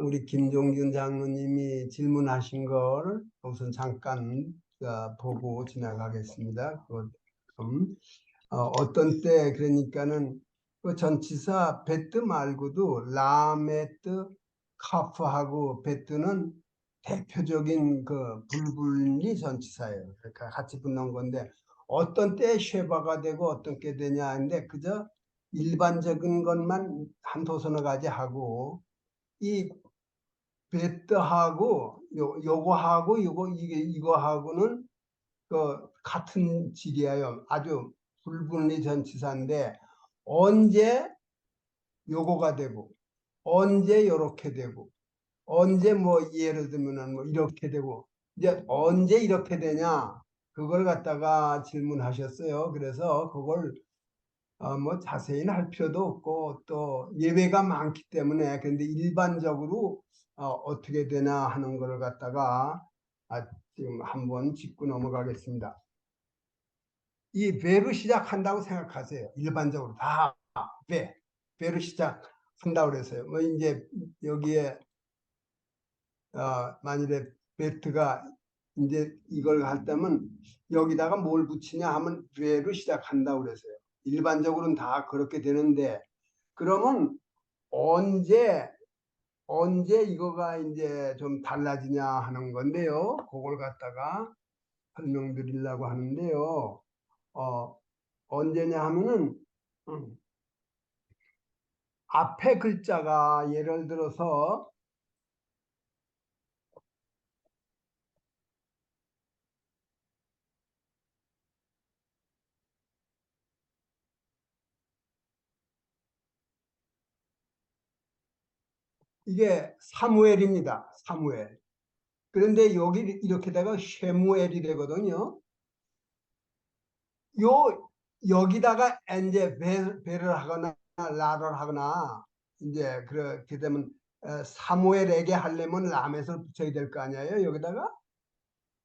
우리 김종균 장로님이 질문하신 걸 우선 잠깐 보고 지나가겠습니다. 어떤 때 그러니까는 그 전치사 베트 말고도 라메트, 카프하고 베트는 대표적인 그 불분리 전치사예요. 그러니까 같이 붙는 건데 어떤 때 쉐바가 되고 어떤 때 되냐 하는데 그저 일반적인 것만 한 도서너 가지 하고 이 베트하고 요거하고 이거하고는 그 같은 질이에요. 아주 불분리 전치사인데 언제 요거가 되고 언제 요렇게 되고 언제 뭐 예를 들면은 뭐 이렇게 되고 이제 언제 이렇게 되냐 그걸 갖다가 질문하셨어요. 그래서 그걸 뭐 자세히는 할 필요도 없고 또 예외가 많기 때문에 그런데 일반적으로 어떻게 되나 하는 걸 갖다가 지금 한번 짚고 넘어가겠습니다. 이 배로 시작한다고 생각하세요. 일반적으로 다 배로 시작한다고 그래서요. 뭐 이제 여기에 만일에 배트가 이제 이걸 갖다면 여기다가 뭘 붙이냐 하면 배로 시작한다고 그래서요. 일반적으로는 다 그렇게 되는데 그러면 언제 이거가 이제 좀 달라지냐 하는 건데요. 그걸 갖다가 설명드리려고 하는데요. 언제냐 하면은 음, 앞에 글자가 예를 들어서 이게 사무엘입니다. 사무엘. 그런데 여기 이렇게다가 쉐무엘이 되거든요. 여기다가 이제 배를 하거나 라를 하거나 이제 그렇게 되면 사무엘에게 하려면 라멧을 붙여야 될 거 아니에요. 여기다가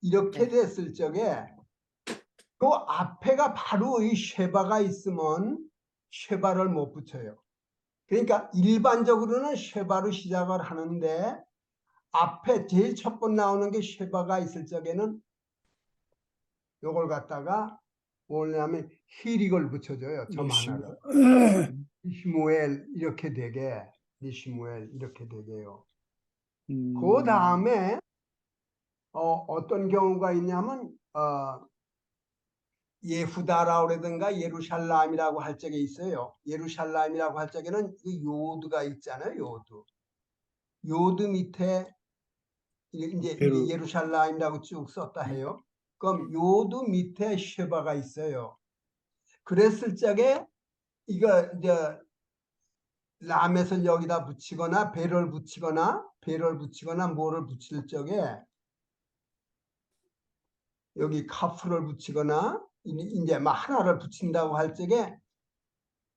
이렇게 네. 됐을 적에 그 앞에가 바로 이 쉐바가 있으면 쉐바를 못 붙여요. 그러니까 일반적으로는 쉐바로 시작을 하는데 앞에 제일 첫 번 나오는 게 쉐바가 있을 적에는 요걸 갖다가 뭐냐면 히릭을 붙여줘요. 점 하나를. 니시무엘 이렇게 되게 니시무엘 이렇게 되게요. 그 다음에 어떤 경우가 있냐면 예후다라고라든가 예루샬람이라고 할 적에 있어요. 예루샬람이라고 할 적에는 그 요드가 있잖아요. 요드 밑에 이제 배로 예루샬람이라고 쭉 썼다 해요. 그럼 요드 밑에 쉐바가 있어요. 그랬을 적에 이거 이제 라멧을 여기다 붙이거나 배를 붙이거나 뭐를 붙일 적에 여기 카프를 붙이거나 이제 막 하나를 붙인다고 할 적에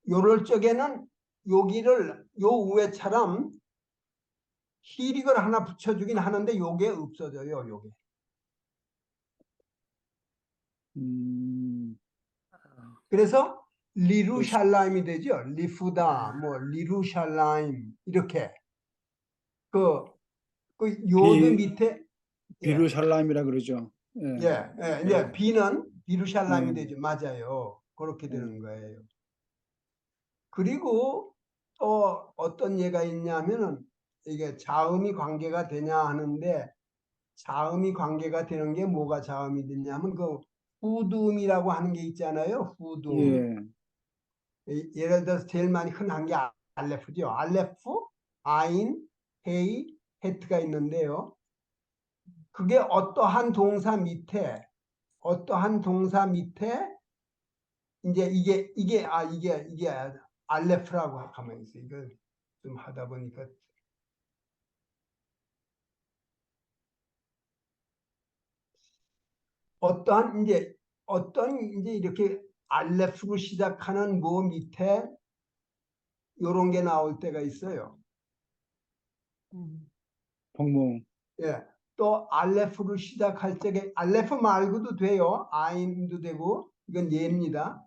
요럴 적에는 여기를 요 위에처럼 히릭을 하나 붙여주긴 하는데 요게 없어져요. 요게. 그래서 리루샬라임이 되죠. 리푸다, 뭐 리루샬라임 이렇게 그 요드 비 밑에 예, 비루살람이라 그러죠. 예. 이제 비는 비루샬라임이 예. 되죠. 맞아요. 그렇게 예. 되는 거예요. 그리고 또 어떤 예가 있냐면은 이게 자음이 관계가 되냐 하는데 자음이 관계가 되는 게 뭐가 자음이 되냐면 그 후둠이라고 하는 게 있잖아요. 후둠. 예. 예를 들어서 제일 많이 흔한 게 알레프죠. 알레프, 아인, 헤이, 헤트가 있는데요. 그게 어떠한 동사 밑에 이제 이게 알레프라고 하면 있어요. 이거 좀 하다 보니까 어떤 이제 이렇게 알레프로 시작하는 뭐 밑에 요런 게 나올 때가 있어요. 복무. 예. 또 알레프로 시작할 적에 알레프 말고도 돼요. 아인도 되고 이건 예입니다.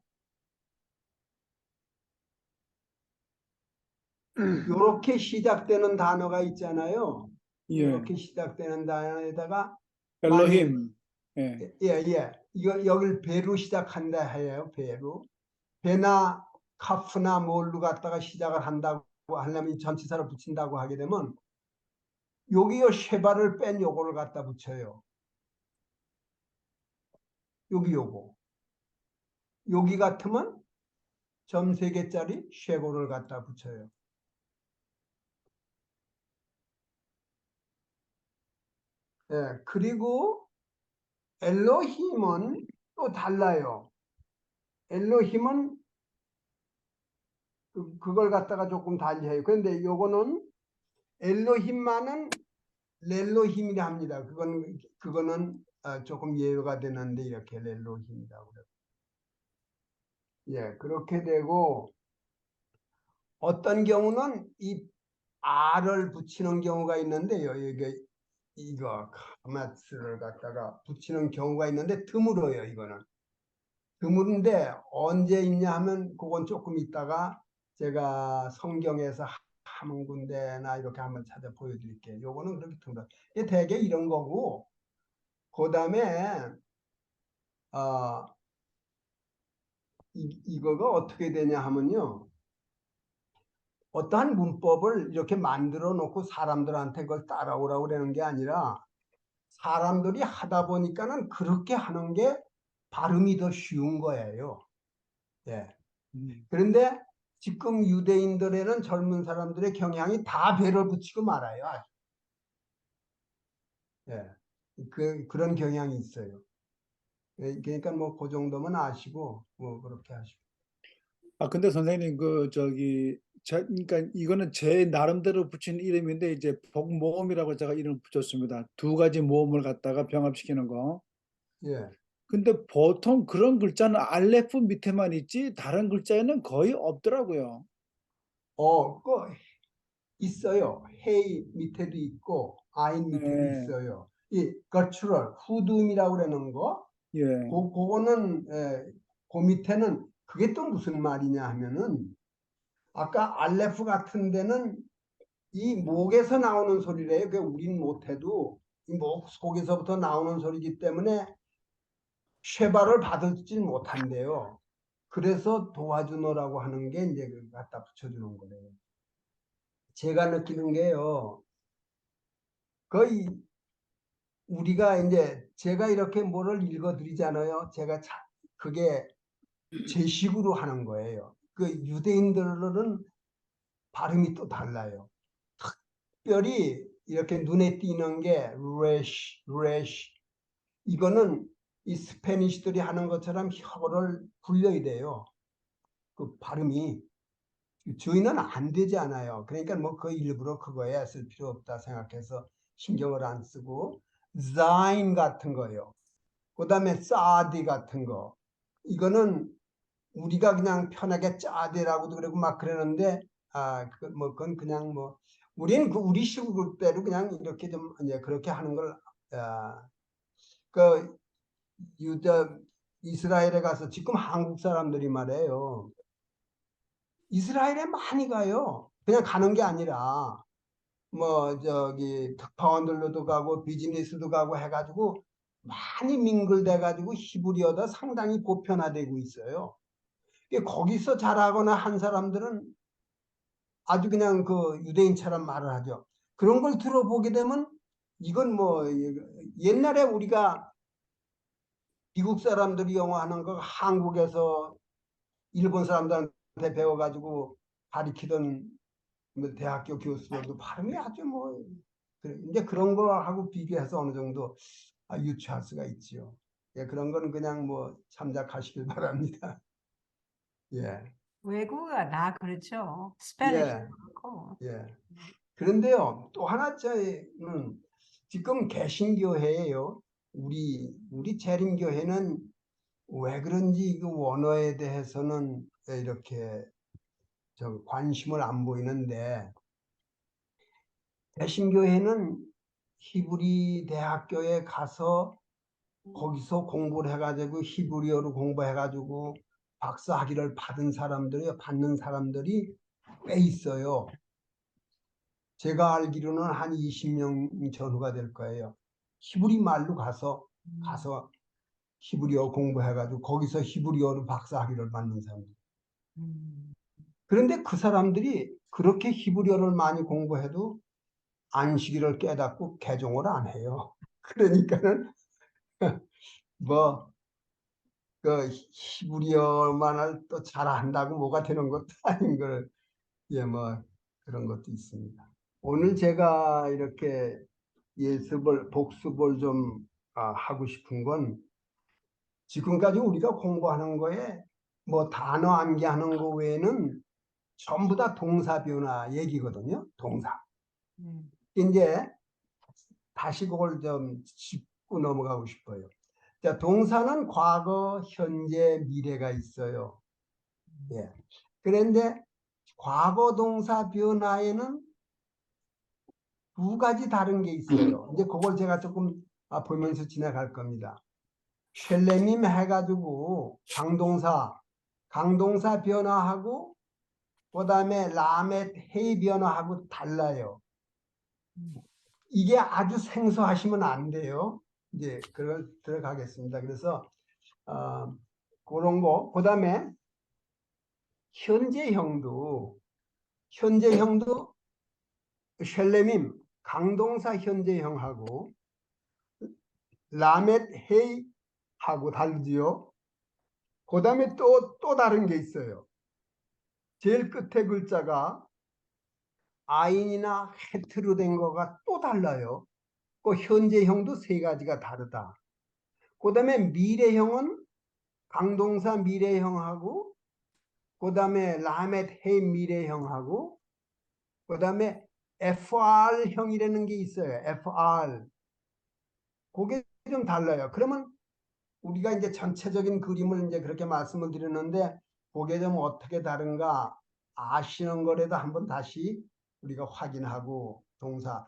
요렇게 시작되는 단어가 있잖아요. 예. 이렇게 시작되는 단어에다가 만일 엘로힘. 예. 예. 이거 여길 배로 시작한다 해요. 배로. 배나 카프나 뭘로 갖다가 시작을 한다고 하려면 전치사를 붙인다고 하게 되면 여기요 쉐바를 뺀 요거를 갖다 붙여요. 여기 요거. 여기 같으면 점 3개짜리 쉐고를 갖다 붙여요. 예, 그리고 엘로힘은 또 달라요. 엘로힘은 그걸 갖다가 조금 달리해요. 그런데 요거는 엘로힘만은 렐로힘이라 합니다. 그거는 조금 예외가 되는데 이렇게 렐로힘이라고 그래요. 예, 그렇게 되고 어떤 경우는 이 R을 붙이는 경우가 있는데요. 이거 카마츠를 갖다가 붙이는 경우가 있는데 드물어요. 이거는 드문데 언제 있냐 하면 그건 조금 있다가 제가 성경에서 한 군데나 이렇게 한번 찾아 보여드릴게요. 요거는 그렇게 드물어요. 이게 대개 이런 거고 그 다음에 이거가 어떻게 되냐 하면요. 어떠한 문법을 이렇게 만들어 놓고 사람들한테 그걸 따라오라고 그러는 게 아니라 사람들이 하다 보니까는 그렇게 하는 게 발음이 더 쉬운 거예요. 예. 그런데 지금 유대인들에는 젊은 사람들의 경향이 다 배를 붙이고 말아요. 아주. 예. 그런 경향이 있어요. 그러니까 뭐 그 정도면 아시고 뭐 그렇게 하시고. 근데 선생님 그러니까 이거는 제 나름대로 붙인 이름인데 이제 복모음이라고 제가 이름을 붙였습니다. 2가지 모음을 갖다가 병합시키는 거. 예. 근데 보통 그런 글자는 알레프 밑에만 있지 다른 글자에는 거의 없더라고요. 그 있어요. 헤이 밑에도 있고 아인 밑에도 예. 있어요. 이 거추럴 후두음이라고 그러는 거, 예. 그거는 그 밑에는 그게 또 무슨 말이냐 하면은 아까 알레프 같은 데는 이 목에서 나오는 소리래요. 그 우린 못해도 이 목 속에서부터 나오는 소리이기 때문에 쉐바를 받을지 못한대요. 그래서 도와주노라고 하는 게 이제 갖다 붙여주는 거래요. 제가 느끼는 게요. 거의 우리가 이제 제가 이렇게 뭐를 읽어드리잖아요. 그게 제 식으로 하는 거예요. 그 유대인들은 발음이 또 달라요. 특별히 이렇게 눈에 띄는 게 레쉬. 이거는 이 스페니쉬들이 하는 것처럼 혀를 굴려야 돼요. 그 발음이 저희는 안 되지 않아요. 그러니까 뭐 그 일부러 그거에 쓸 필요 없다 생각해서 신경을 안 쓰고 자인 같은 거요. 그다음에 사디 같은 거. 이거는 우리가 그냥 편하게 짜디라고도 그러고 막 그러는데 그건 그냥 뭐 우리는 우리 식으로 그냥 이렇게 좀 이제 그렇게 하는 걸 그 유다 이스라엘에 가서 지금 한국 사람들이 말해요. 이스라엘에 많이 가요. 그냥 가는 게 아니라 뭐 저기 특파원들로도 가고 비즈니스도 가고 해가지고 많이 민글돼 가지고 히브리어가 상당히 보편화되고 있어요. 거기서 자라거나 한 사람들은 아주 그냥 그 유대인처럼 말을 하죠. 그런 걸 들어보게 되면 이건 뭐 옛날에 우리가 미국 사람들이 영어 하는 거 한국에서 일본 사람들한테 배워가지고 가리키던 뭐 대학교 교수들도 발음이 아주 뭐 이제 그런 거하고 비교해서 어느 정도 유추할 수가 있지요. 예, 그런 거는 그냥 뭐 참작하시길 바랍니다. 예, 외국어가 다 그렇죠. 스페니쉬도 예, 그렇고. 예. 그런데요, 또 하나 저는 지금 개신교회예요. 우리 재림교회는 왜 그런지 그 원어에 대해서는 이렇게 관심을 안 보이는데 개신교회는 히브리 대학교에 가서 거기서 공부를 해가지고 히브리어로 공부해가지고 박사학위를 받는 사람들이 꽤 있어요. 제가 알기로는 한 20년 전후가 될 거예요. 히브리 말로 가서 히브리어 공부해가지고 거기서 히브리어로 박사학위를 받는 사람들. 음. 그런데 그 사람들이 그렇게 히브리어를 많이 공부해도 안식일을 깨닫고 개종을 안 해요. 그러니까는 뭐 그 히브리어만을 또 잘한다고 뭐가 되는 것도 아닌 걸, 예, 뭐 그런 것도 있습니다. 오늘 제가 이렇게 복습을 좀 하고 싶은 건 지금까지 우리가 공부하는 거에 뭐 단어 암기하는 거 외에는 전부 다 동사 변화 얘기거든요. 동사. 음. 이제 다시 그걸 좀 짚고 넘어가고 싶어요. 자, 동사는 과거, 현재, 미래가 있어요. 예. 그런데 과거 동사 변화에는 두 가지 다른 게 있어요. 이제 그걸 제가 조금 보면서 지나갈 겁니다. 쉘레밈 해가지고 강동사 변화하고 그다음에 라멧 헤이 변화하고 달라요. 이게 아주 생소하시면 안 돼요. 이제 그걸 들어가겠습니다. 그래서 그런 거. 그다음에 현재형도 쉘레밈 강동사 현재형하고 라멧 헤이하고 다르지요. 그다음에 또 다른 게 있어요. 제일 끝에 글자가 아인이나 헤트로 된 거가 또 달라요. 그 현재형도 세 가지가 다르다. 그다음에 미래형은 강동사 미래형하고 그다음에 라멧 헤이 미래형하고 그다음에 FR형이라는 게 있어요. FR. 그게 좀 달라요. 그러면 우리가 이제 전체적인 그림을 이제 그렇게 말씀을 드렸는데 그게 좀 어떻게 다른가 아시는 거라도 한번 다시 우리가 확인하고 동사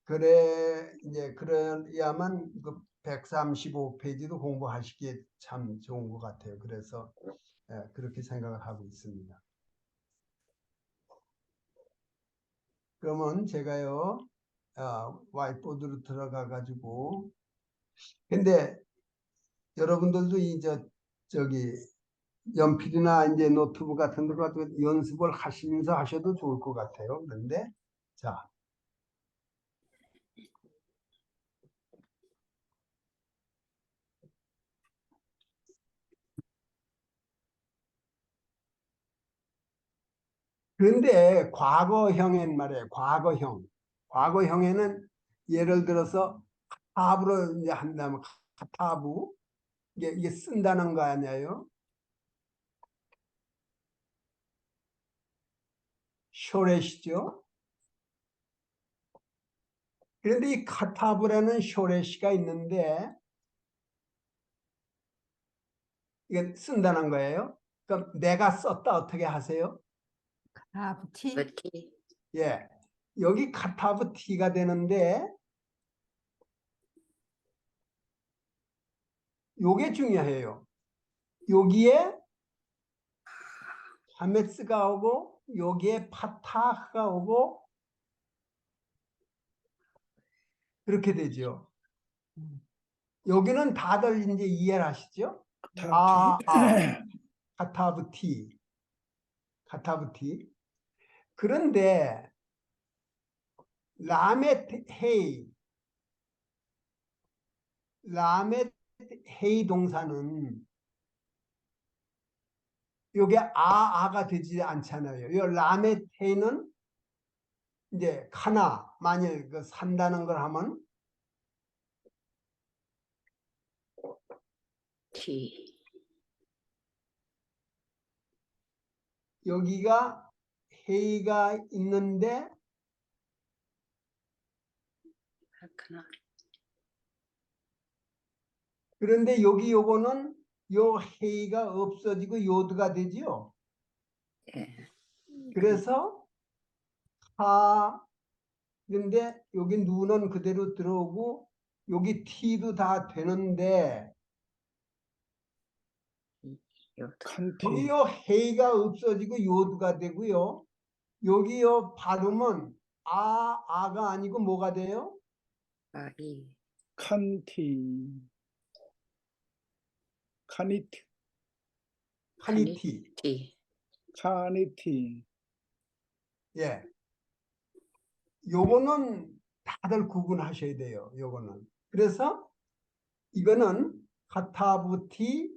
그래 이제 그래야만 그 135페이지도 공부하시기에 참 좋은 것 같아요. 그래서 그렇게 생각을 하고 있습니다. 그러면 제가요 와이트보드로 들어가 가지고 근데 여러분들도 저기 연필이나 이제 노트북 같은 거 가지고 연습을 하시면서 하셔도 좋을 것 같아요. 그런데 자 그런데 과거형엔 말이에요. 과거형에는 예를 들어서 카타브로 이제 한다면 카타브 이게 쓴다는 거 아니에요? 쇼레시죠. 그런데 이 카타브라는 쇼레시가 있는데 이게 쓴다는 거예요. 그럼 내가 썼다 어떻게 하세요? T. 그렇지. 예, 여기 카타브 T가 되는데 요게 중요해요. 여기에 하메스가 오고 여기에 파타가 오고 그렇게 되죠. 여기는 다들 이제 이해를 하시죠? 카타브 T. 그런데 라멧 헤이 동사는 요게 아가 되지 않잖아요. 요 라멧 헤이는 이제 카나 만일 그 산다는 걸 하면 T. 여기가 헤이가 있는데 그렇구나. 그런데 요거는 요 헤이가 없어지고 요드가 되지요. 예. 그래서 근데 여기 누는 그대로 들어오고 여기 T도 다 되는데 요도. 요 헤이가 없어지고 요드가 되고요. 여기 요 발음은 아가 아니고 뭐가 돼요? 아이. 칸티, 카니티, 카니티. 티. 카니티. 예. 요거는 다들 구분하셔야 돼요. 요거는. 그래서 이거는 카타부티,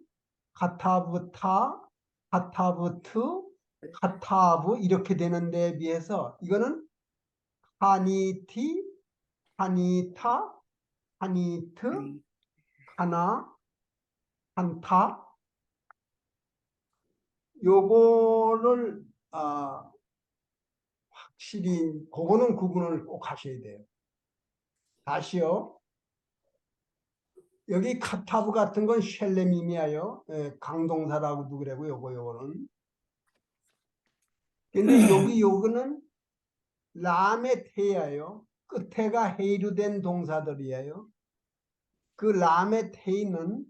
카타부타, 카타부트, 카타부 이렇게 되는 데에 비해서 이거는 카니티, 카니타, 카니트, 카나, 칸타 요거를 확실히 그거는 구분을 꼭 하셔야 돼요. 다시요. 여기 카타브 같은 건 셸레밈이에요. 강동사라고도 그러고 요거는. 근데 요거는 라메테예요. 끝에가 헤이로 된 동사들이에요. 그 라메테이는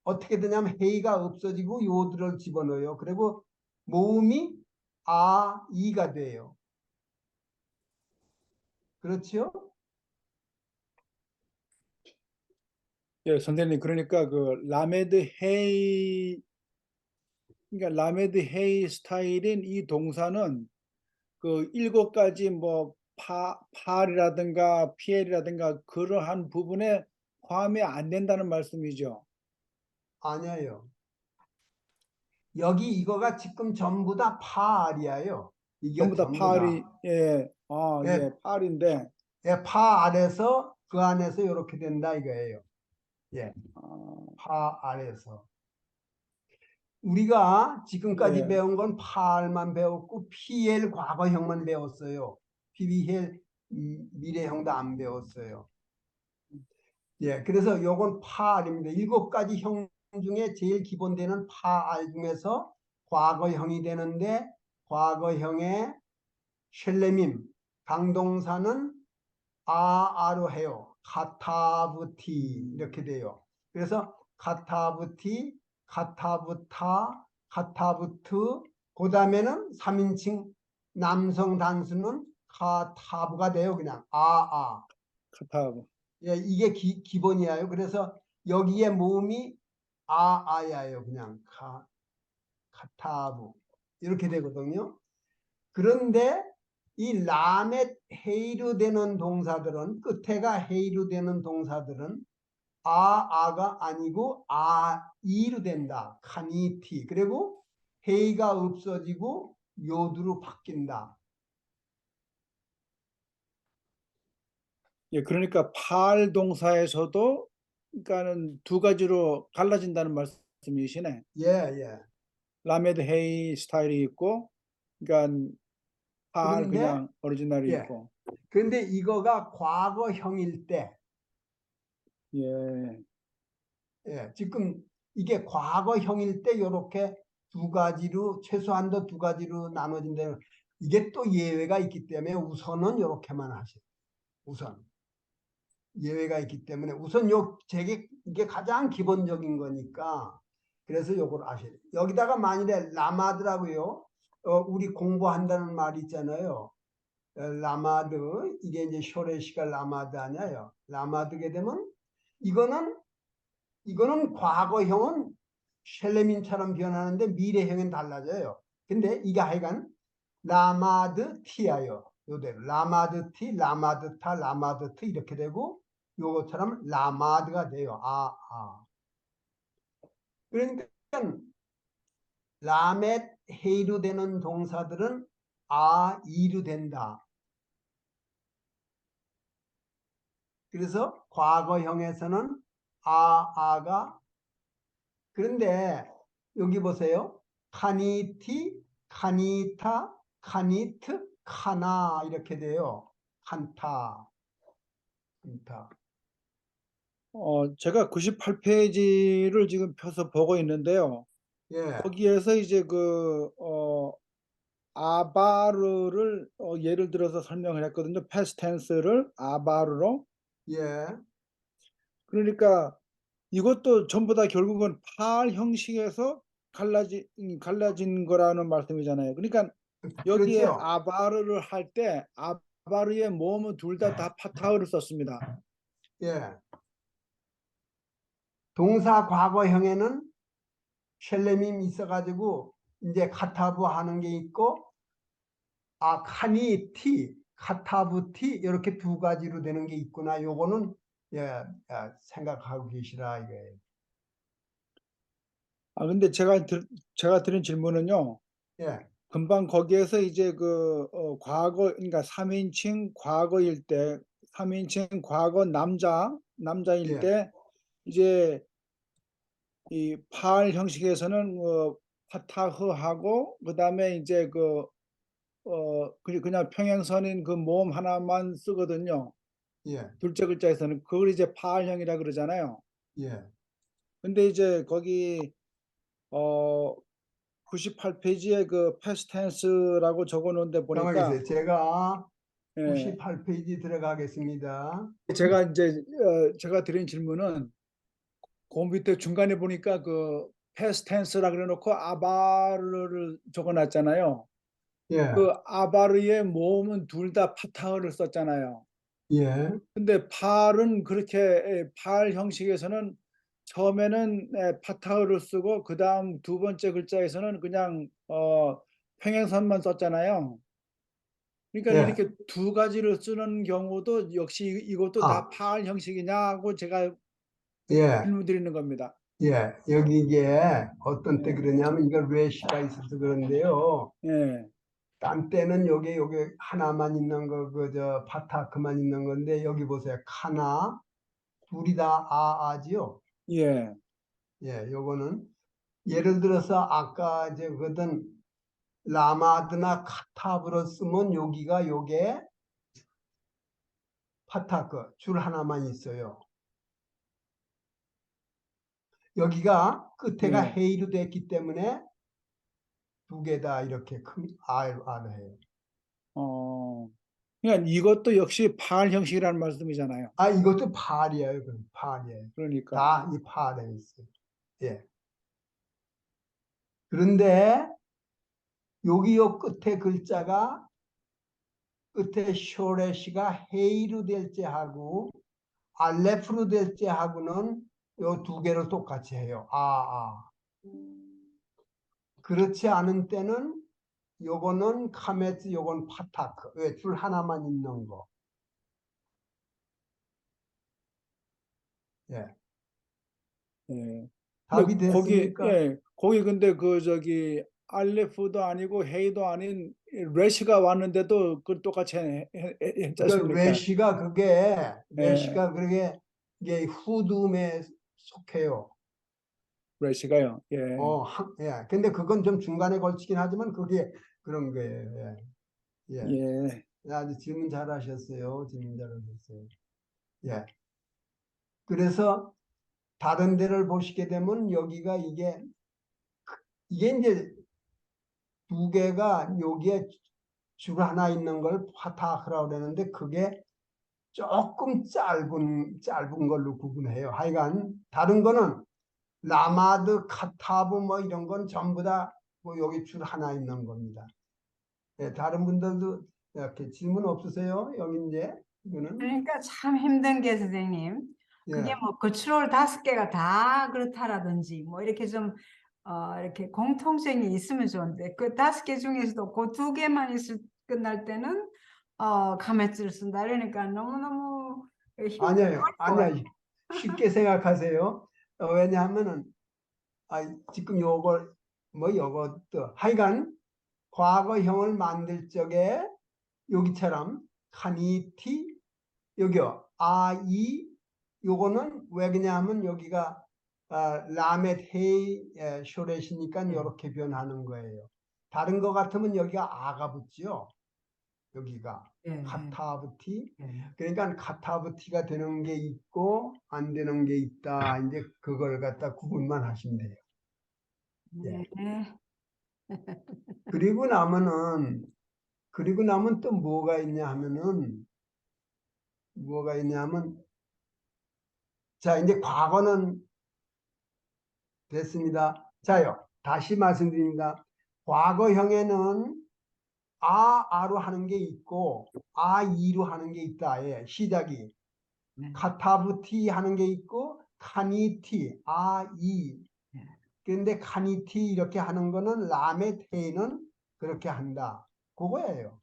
어떻게 되냐면 헤이가 없어지고 요들을 집어넣어요. 그리고 모음이 이가 돼요. 그렇죠? 예, 선생님, 그러니까 그 라메드 헤이, 그러니까 라메드 헤이 스타일인 이 동사는 그 7가지 뭐 팔이라든가 PL이라든가 그러한 부분에 포함이 안 된다는 말씀이죠. 아니에요. 여기 이거가 지금 전부 다 파알이에요. 이게 전부 다 전부 팔이, 다. 예, 예, 예, 팔인데, 파 아래서 그 안에서 이렇게 된다 이거예요. 예, 아, 파 아래서. 우리가 지금까지 예, 배운 건 파알만 배웠고 PL 과거형만 배웠어요. PBL 미래형도 안 배웠어요. 예, 그래서 요건 파알입니다. 7가지 형 중에 제일 기본되는 파알 중에서 과거형이 되는데 과거형의 셸레밈 강동사는 아로 해요. 카타부티 이렇게 돼요. 그래서 카타부티, 카타부타, 카타부트 그 다음에는 3인칭 남성 단수는 카타부가 돼요. 그냥 카타브. 예, 이게 기본이에요. 그래서 여기에 모음이 아야예요. 그냥 카타부 이렇게 되거든요. 그런데 이 라멧 헤이루 되는 동사들은 끝에가 헤이루 되는 동사들은 아가 아니고 이루 된다. 카니티. 그리고 헤이가 없어지고 요두로 바뀐다. 예, 그러니까 팔 동사에서도 그러니까는 2가지로 갈라진다는 말씀이시네. 예, 예. 라메드 헤이 스타일이 있고, 그러니까 팔 그런데 그냥 오리지널이 예. 있고, 그런데 이거가 과거형일 때 예, 예, 지금 이게 과거형일 때 이렇게 2가지로 최소한도 2가지로 나눠진다는 이게 또 예외가 있기 때문에 우선은 이렇게만 하세요. 우선 예외가 있기 때문에 우선 제게 이게 가장 기본적인 거니까 그래서 요걸 아셔야 돼요. 여기다가 만일에 라마드라고요. 우리 공부한다는 말이 있잖아요. 라마드 이게 이제 쇼레시가 라마드 아니에요. 라마드게 되면 이거는 과거형은 셸레민처럼 변하는데 미래형은 달라져요. 근데 이게 하여간 라마드 티예요. 요대로 라마드 티, 라마드 타, 라마드 트 이렇게 되고 요것처럼 라마드가 돼요. 그러니까 라멧 헤이루 되는 동사들은 이루 된다. 그래서 과거형에서는 아가 그런데 여기 보세요. 카니티, 카니타, 카니트, 카나 이렇게 돼요. 칸타, 칸타. 제가 98페이지를 지금 펴서 보고 있는데요. 예, 거기에서 이제 아바르를 예를 들어서 설명을 했거든요. 패스트 텐스를 아바르로. 예, 그러니까 이것도 전부 다 결국은 팔 형식에서 갈라진 거라는 말씀이잖아요. 그러니까 여기에 그렇죠. 아바르를 할 때 아바르의 모음은 둘 다 파타흐를 썼습니다. 예. 동사 과거형에는 셸렘이 있어가지고 이제 카타브 하는 게 있고 카니 티, 카타브 티 이렇게 두 가지로 되는 게 있구나. 요거는 생각하고 계시라 이거예요. 근데 제가 드린 질문은요. 예, 금방 거기에서 이제 과거, 그러니까 3인칭 과거일 때, 3인칭 과거 남자일 예. 때, 이제 이 파알 형식에서는 파타흐하고, 그 다음에 이제 그냥 평행선인 그 모음 하나만 쓰거든요. 예, 둘째 글자에서는. 그걸 이제 파알형이라 그러잖아요. 예. 근데 이제 거기, 98페이지에 그 past tense라고 적어 놓은데 가만 보니까, 계세요. 제가 예, 98페이지 들어가겠습니다. 제가 드린 질문은 그 밑에 중간에 보니까 그 past tense라 그래 놓고 아바르를 적어 놨잖아요. 예, 그 아바르의 모음은 둘 다 파타흐를 썼잖아요. 예. 근데 팔은 그렇게 팔 형식에서는 처음에는 파타흐를 쓰고 그 다음 두 번째 글자에서는 그냥 평행선만 썼잖아요. 그러니까 예. 이렇게 두 가지를 쓰는 경우도 역시 이것도 다 팔 형식이냐고 제가 예, 질문 드리는 겁니다. 예. 여기 이게 어떤 때 예, 그러냐면 이거 레시가 있어서 그런데요. 예, 딴 때는 여기 하나만 있는 거, 그저 파타크만 있는 건데 여기 보세요. 카나 둘이 다 아지요. 예, 예, 요거는 예를 들어서 아까 이제 그든 라마드나 카타브로 쓰면 여기가 요게 파타크 줄 하나만 있어요. 여기가 끝에가 예. 헤이로 됐기 때문에 두 개 다 이렇게 큰 R로 해요. 그러니까 이것도 역시 팔 형식이라는 말씀이잖아요. 이것도 팔이에요. 그럼 팔이에요. 그러니까, 다 이 팔에 있어요. 예. 그런데 여기 요 끝에 글자가 끝에 쇼레시가 헤이로 될지 하고 알레프로 될지 하고는 요 두 개로 똑같이 해요. 그렇지 않은 때는 요거는 카메츠, 요건 파타크. 왜? 줄 하나만 있는 거. 예. 예. 근데 답이 됐습니까? 거기 근데 알레프도 아니고 헤이도 아닌 레시가 왔는데도 그 똑같이 했지 그 않습니까? 예, 레시가 그게 이게 후둠에 속해요. 레시가요. 예, 예. 근데 그건 좀 중간에 걸치긴 하지만 그게 그런 거예요. 예. 예. 예, 아주 질문 잘하셨어요. 질문 잘하셨어요. 예. 그래서 다른 데를 보시게 되면 여기가 이게 이제 두 개가 여기에 줄 하나 있는 걸 파타크라고 그러는데 그게 조금 짧은 걸로 구분해요. 하여간 다른 거는 라마드, 카타브 뭐 이런 건 전부 다 뭐 여기 줄 하나 있는 겁니다. 예, 다른 분들도 이렇게 질문 없으세요? 여기 이제 이거는 그러니까 참 힘든 게 선생님. 그게 예, 뭐 컨트롤 5개가 다 그렇다라든지 뭐 이렇게 좀 이렇게 공통성이 있으면 좋은데 그 5개 중에서도 그 2개만 끝날 때는 가메츠를 쓴다. 그러니까 너무너무 힘들 것 아니야 같아요. 쉽게 생각하세요. 왜냐하면은 지금 요것도 하여간 과거형을 만들 적에 여기처럼 카니티 여기요 요거는 왜 그러냐면 여기가 라멧 헤이 쇼렛이니까 이렇게 변하는 거예요. 다른 거 같으면 여기가 아가 붙지요. 여기가 예, 카타브티. 예. 그러니까 카타브티가 되는 게 있고 안 되는 게 있다. 이제 그걸 갖다 구분만 하시면 돼요. 예. 네. 그리고 나면 또 뭐가 있냐면 자 이제 과거는 됐습니다. 자요 다시 말씀드립니다. 과거형에는 아로 하는 게 있고 이로 하는 게 있다. 예, 시작이. 네. 카타부티 하는 게 있고 카니티, 이. 네. 그런데 카니티 이렇게 하는 거는 라멧 헤이는 그렇게 한다. 그거예요.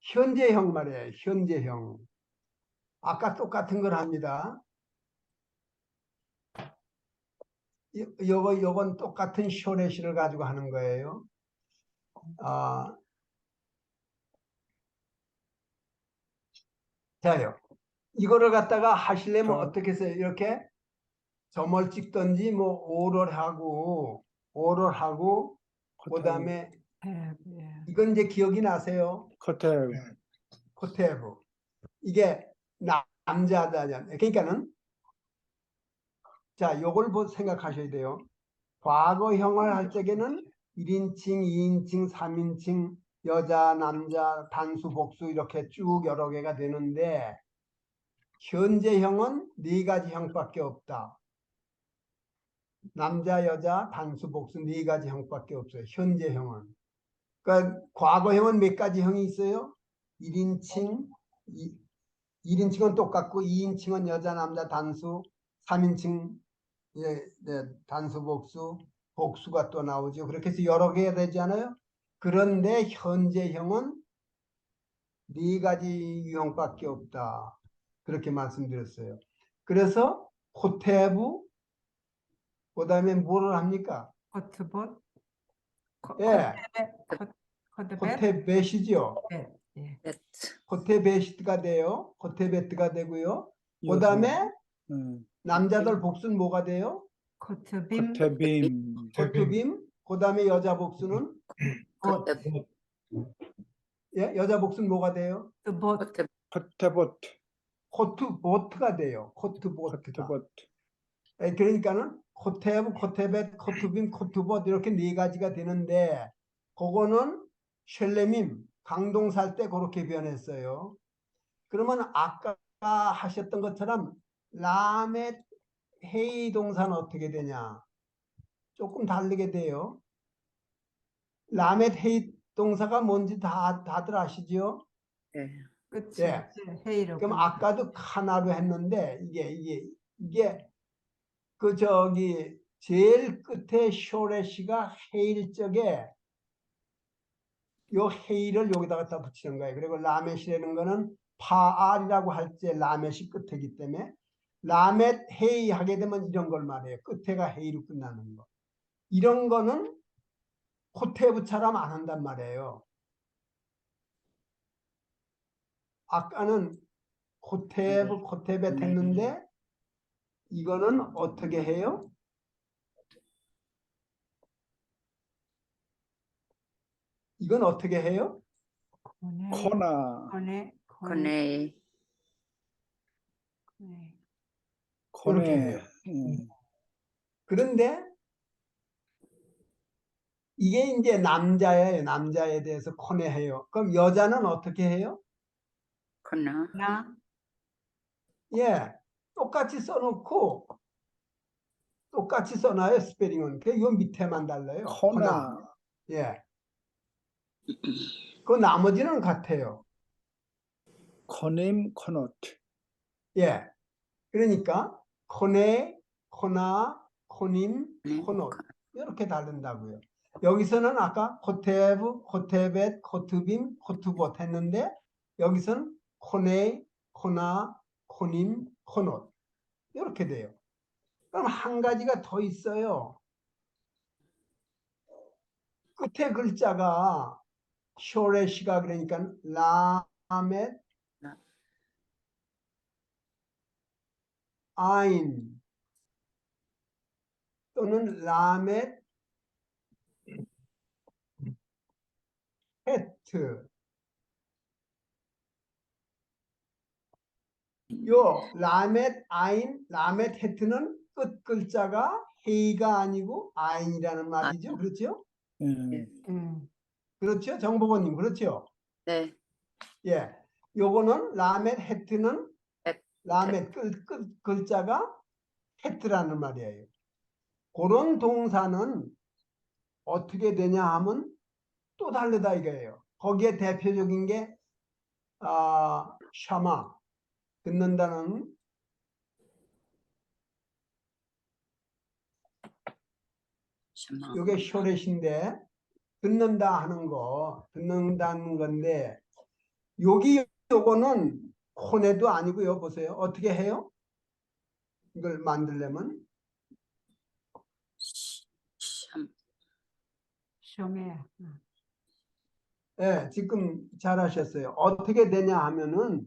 현재형 말이에요. 현재형. 아까 똑같은 걸 합니다. 요건 똑같은 쇼레시를 가지고 하는 거예요. 자요. 이거를 갖다가 하시려면 자. 어떻게 해서 이렇게 점을 찍든지 뭐 오럴하고 그다음에 예. 이건 이제 기억이 나세요. 커텔. 코테브. 이게 남자잖아요. 그러니까는 자, 요걸 생각하셔야 돼요. 과거형을 할 적에는 1인칭, 2인칭, 3인칭, 여자, 남자, 단수, 복수 이렇게 쭉 여러 개가 되는데 현재형은 4가지 형밖에 없다. 남자, 여자, 단수, 복수 4가지 형밖에 없어요. 현재형은. 그러니까 과거형은 몇 가지 형이 있어요? 1인칭, 1인칭은 똑같고 2인칭은 여자, 남자, 단수, 3인칭 단수, 복수, 복수가 또 나오죠. 그렇게 해서 여러 개가 되지 않아요? 그런데 현재형은 4가지 유형밖에 없다. 그렇게 말씀드렸어요. 그래서 코테브 그다음에 뭐를 합니까? 코트봇, 예, 코트벳, 코테벳이죠. 예. 코테벳가 돼요. 코테베트가 되고요. 이어서. 그다음에 음. 남자들 복수는 뭐가 돼요? 코트빔, 커테빔. 코트빔. 그다음에 여자 복수는 예, 여자 복수는 뭐가 돼요? 코트봇, 커테봇. 코트보트가 돼요. 코트보트가. 커테봇. 그러니까는 코테브, 코테벳, 코트빔, 코트봇 이렇게 4가지가 되는데 그거는 쉘레밈 강동살 때 그렇게 변했어요. 그러면 아까 하셨던 것처럼 라멧 헤이 동사는 어떻게 되냐? 조금 다르게 돼요. 라멧 헤이 동사가 뭔지 다들 아시죠? 그치, 예. 헤이로 그럼 끝나. 아까도 카나로 했는데 이게 그 저기 제일 끝에 쇼레시가 헤일 적에 요 헤일을 여기다가 다 붙이는 거예요. 그리고 라멧이라는 거는 파알이라고 할 때 라멧이 끝이기 때문에 라멧 헤이 하게 되면 이런 걸 말해요. 끝에가 헤이로 끝나는 거. 이런 거는 코테브처럼 안 한단 말이에요. 아까는 코테브, 코테벳 했는데 이거는 어떻게 해요? 이건 어떻게 해요? 코나. 코네. 이렇게 코네. 해요. 그런데 이게 이제 남자예요. 남자에 대해서 코네해요. 그럼 여자는 어떻게 해요? 나, 예, 똑같이 써놓고 똑같이 써놔요. 스페링은. 요 밑에만 달라요. 코나. 예. 그 나머지는 같아요. 코님, 코노트. 예. 그러니까 코네, 코나, 코님, 코노 이렇게 다른다고요. 여기서는 아까 코테브, 코테벳, 코트빔, 코트봇 했는데 여기서는 코네, 코나, 코님, 코노 이렇게 돼요. 그럼 한 가지가 더 있어요. 끝에 글자가 쇼레시가 그러니까 라멧 아인 또는 라멧 헤트 요 라멧 아인 라멧 헤트는 끝 글자가 헤이가 아니고 아인이라는 말이죠. 그렇죠? 그렇죠? 정보건님 그렇죠? 네. 예. 요거는 라멧 헤트는 라멧 끝 글자가 헤트라는 말이에요. 그런 동사는 어떻게 되냐 하면 또 다르다 이거예요. 거기에 대표적인 게 샤마, 듣는다는 샤마. 요게 쇼렛인데 듣는다 하는 거, 듣는다는 건데 여기 요거는 코네도 아니고요. 보세요. 어떻게 해요? 이걸 만들려면 샴. 쇼메야. 예, 지금 잘하셨어요. 어떻게 되냐 하면은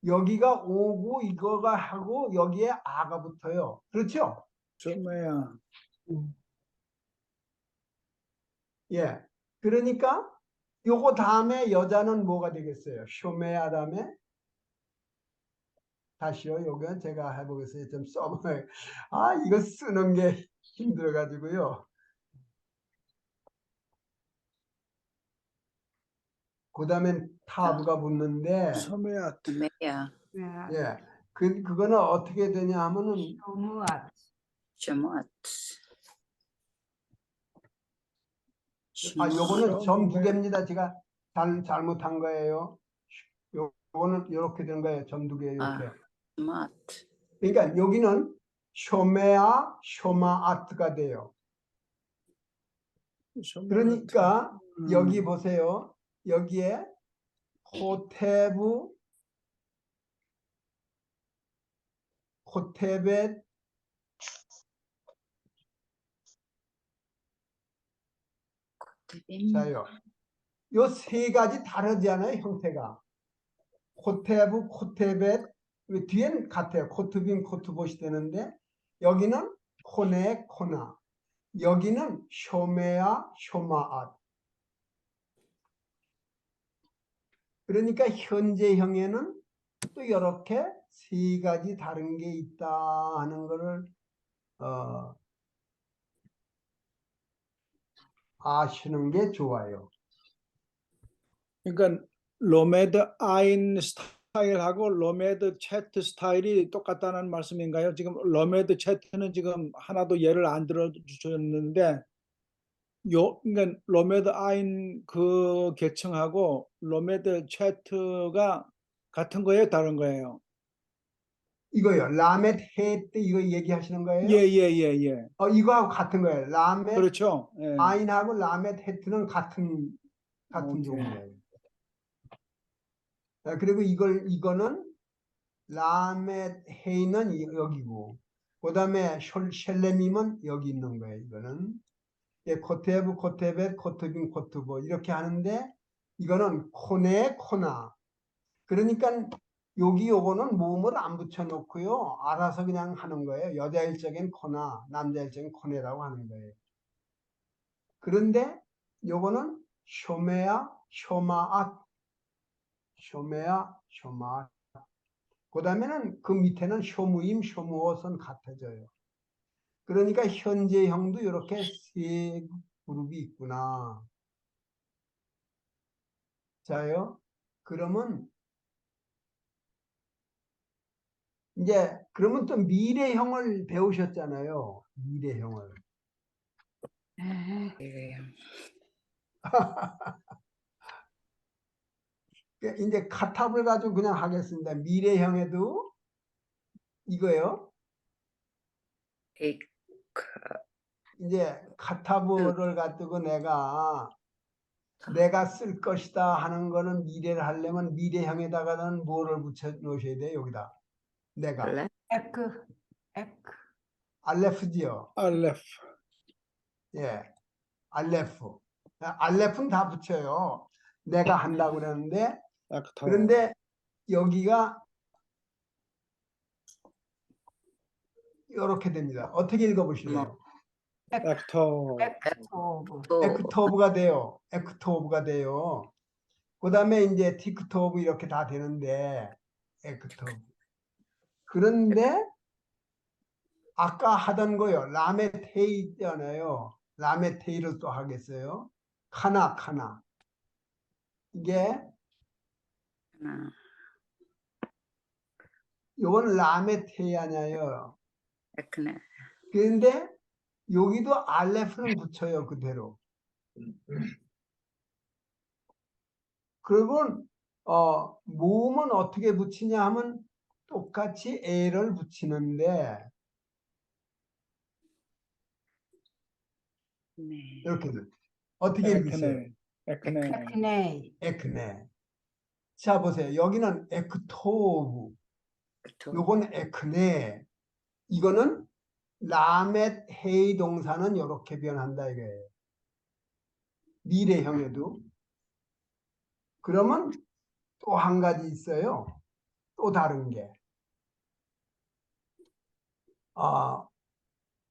여기가 오고 이거가 하고 여기에 아가 붙어요. 그렇죠? 쇼메야. 예. 그러니까 요거 다음에 여자는 뭐가 되겠어요? 쇼메야 다음에 다시요. 요거 제가 해보겠어요. 좀 써봐요. 이거 쓰는 게 힘들어가지고요. 그 다음엔 타브가 붙는데, 쇼메야. 메야. 예. 그거는 어떻게 되냐 하면은, 쇼무앗. 샤마트. 요거는 점 두 쇼메. 개입니다. 제가 잘못한 거예요. 요거는 이렇게 된 거예요. 점 두 개, 이렇게. 샤마트. 그러니까 여기는 쇼메아, 쇼마아트가 돼요. 쇼메야. 그러니까 여기 보세요. 여기에 코테브, 코테벳, 자요. 요 세 가지 다르지 않아요, 형태가. 코테브, 코테벳, 뒤엔 같아요. 코트빔, 코트봇이 되는데 여기는 코네, 코나. 여기는 쇼메아, 쇼마앗. 그러니까 현재형에는 또 이렇게 세 가지 다른 게 있다 하는 거를 아시는 게 좋아요. 그러니까 로메드 아인 스타일하고 로메드 채트 스타일이 똑같다는 말씀인가요? 지금 로메드 채트는 지금 하나도 예를 안 들어주셨는데 그러니까 로메드 아인 그 계층하고 로메드 채트가 같은 거예요, 다른 거예요? 이거요. 라멧 헤트 이거 얘기하시는 거예요? 예. 이거하고 같은 거예요. 라멧 그렇죠. 예. 아인하고 라멧 헤트는 같은 오케이. 종류예요. 그리고 이거는 라멧 헤이는 여기고, 그 다음에 셸레밈은 여기 있는 거예요. 이거는 코테브, 코테벳, 코트빈, 코트보 이렇게 하는데 이거는 코네, 코나. 그러니까 여기 요거는 모음을 안 붙여놓고요. 알아서 그냥 하는 거예요. 여자일 적엔 코나, 남자일 적엔 코네라고 하는 거예요. 그런데 요거는 쇼메야, 쇼마앗, 쇼메야, 쇼마앗. 그 다음에는 그 밑에는 쇼무임, 쇼무옷은 같아져요. 그러니까 현재형도 이렇게 세 그룹이 있구나. 자요. 그러면 이제 그러면 또 미래형을 배우셨잖아요. 미래형을. 이제 카탑을 가지고 그냥 하겠습니다. 미래형에도 이거요. 이제 카타브를 가지고 내가 쓸 것이다 하는 거는 미래를 하려면 미래형에다가는 뭐를 붙여 놓으셔야 돼요. 여기다. 내가. 에크. 알레프지요. 알레프. 예. 알레프. 알레프는 다 붙여요. 내가 한다고 그러는데 액터. 그런데 여기가 이렇게 됩니다. 어떻게 읽어보실래요? 액터. 엑토브. 에크토브가 돼요. 에크토브가 돼요. 그 다음에 이제 티크토브 이렇게 다 되는데 에크토브. 그런데 아까 하던 거요. 라메테이 있잖아요. 라메테이를 또 하겠어요. 카나. 이게 요건 라메테이아냐요. 그런데 여기도 알레프는 붙여요. 그대로. 그러면 모음은 어떻게 붙이냐 하면 똑같이 A를 붙이는데 네. 이렇게 어떻게 읽으세요? 에크네. 에크네. 에크네. 자 보세요. 여기는 에크토브, 그쵸. 요건 에크네. 이거는 라멧 헤이 동사는 이렇게 변한다 이거예요. 미래형에도. 그러면 또 한 가지 있어요. 또 다른 게.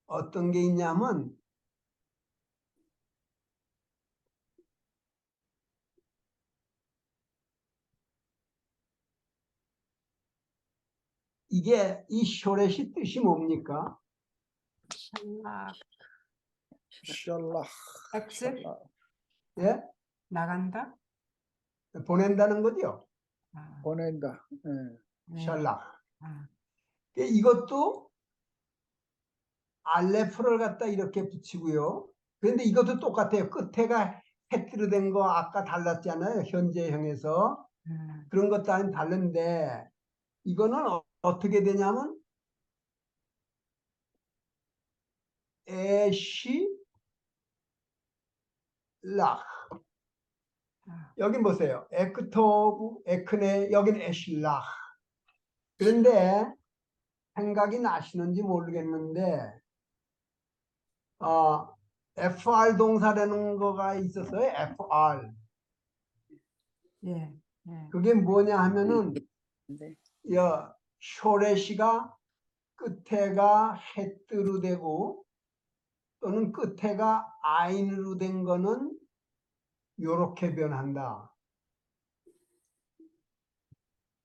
어떤 게 있냐면 이게 이 쇼렛이 뜻이 뭡니까? 샬락. 샬라. 엑스 예? 나간다. 보낸다는 거죠. 아, 보낸다. 예. 네. 샬락. 아, 이것도 알레프를 갖다 이렇게 붙이고요. 그런데 이것도 똑같아요. 끝에가 헤트로 된 거 아까 달랐잖아요. 현재형에서. 그런 것도 아닌 다른데 이거는 어떻게 되냐면 에시 락. 아, 여긴 보세요. 에크토브, 에크네, 여긴 에실락. 그런데 생각이 나시는지 모르겠는데 FR 동사라는 거가 있었어요. FR. 예, 예. 그게 뭐냐 하면은 네. 쇼레시가 끝에가 헤뜨로 되고 또는 끝에가 아인으로 된 거는 요렇게 변한다.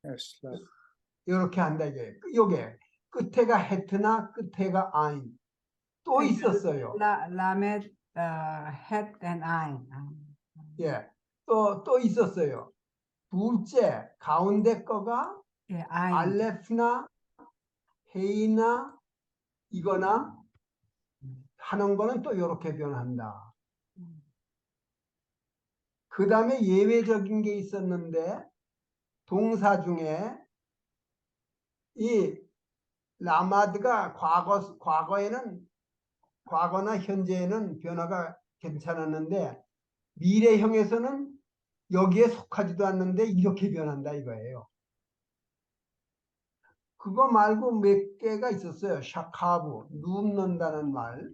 에슬라. 요렇게 한다 이게. 요게 끝에가 헤트나 끝에가 아인. 또 있었어요. 라멧 head and eye. 예. 또 있었어요. 둘째 가운데 거가 예, eye. 알레프나 헤이나 이거나 하는 거는 또 요렇게 변한다. 그 다음에 예외적인 게 있었는데 동사 중에 이 라마드가 과거나 현재에는 변화가 괜찮았는데 미래형에서는 여기에 속하지도 않는데 이렇게 변한다 이거예요. 그거 말고 몇 개가 있었어요. 샤카브, 눕는다는 말.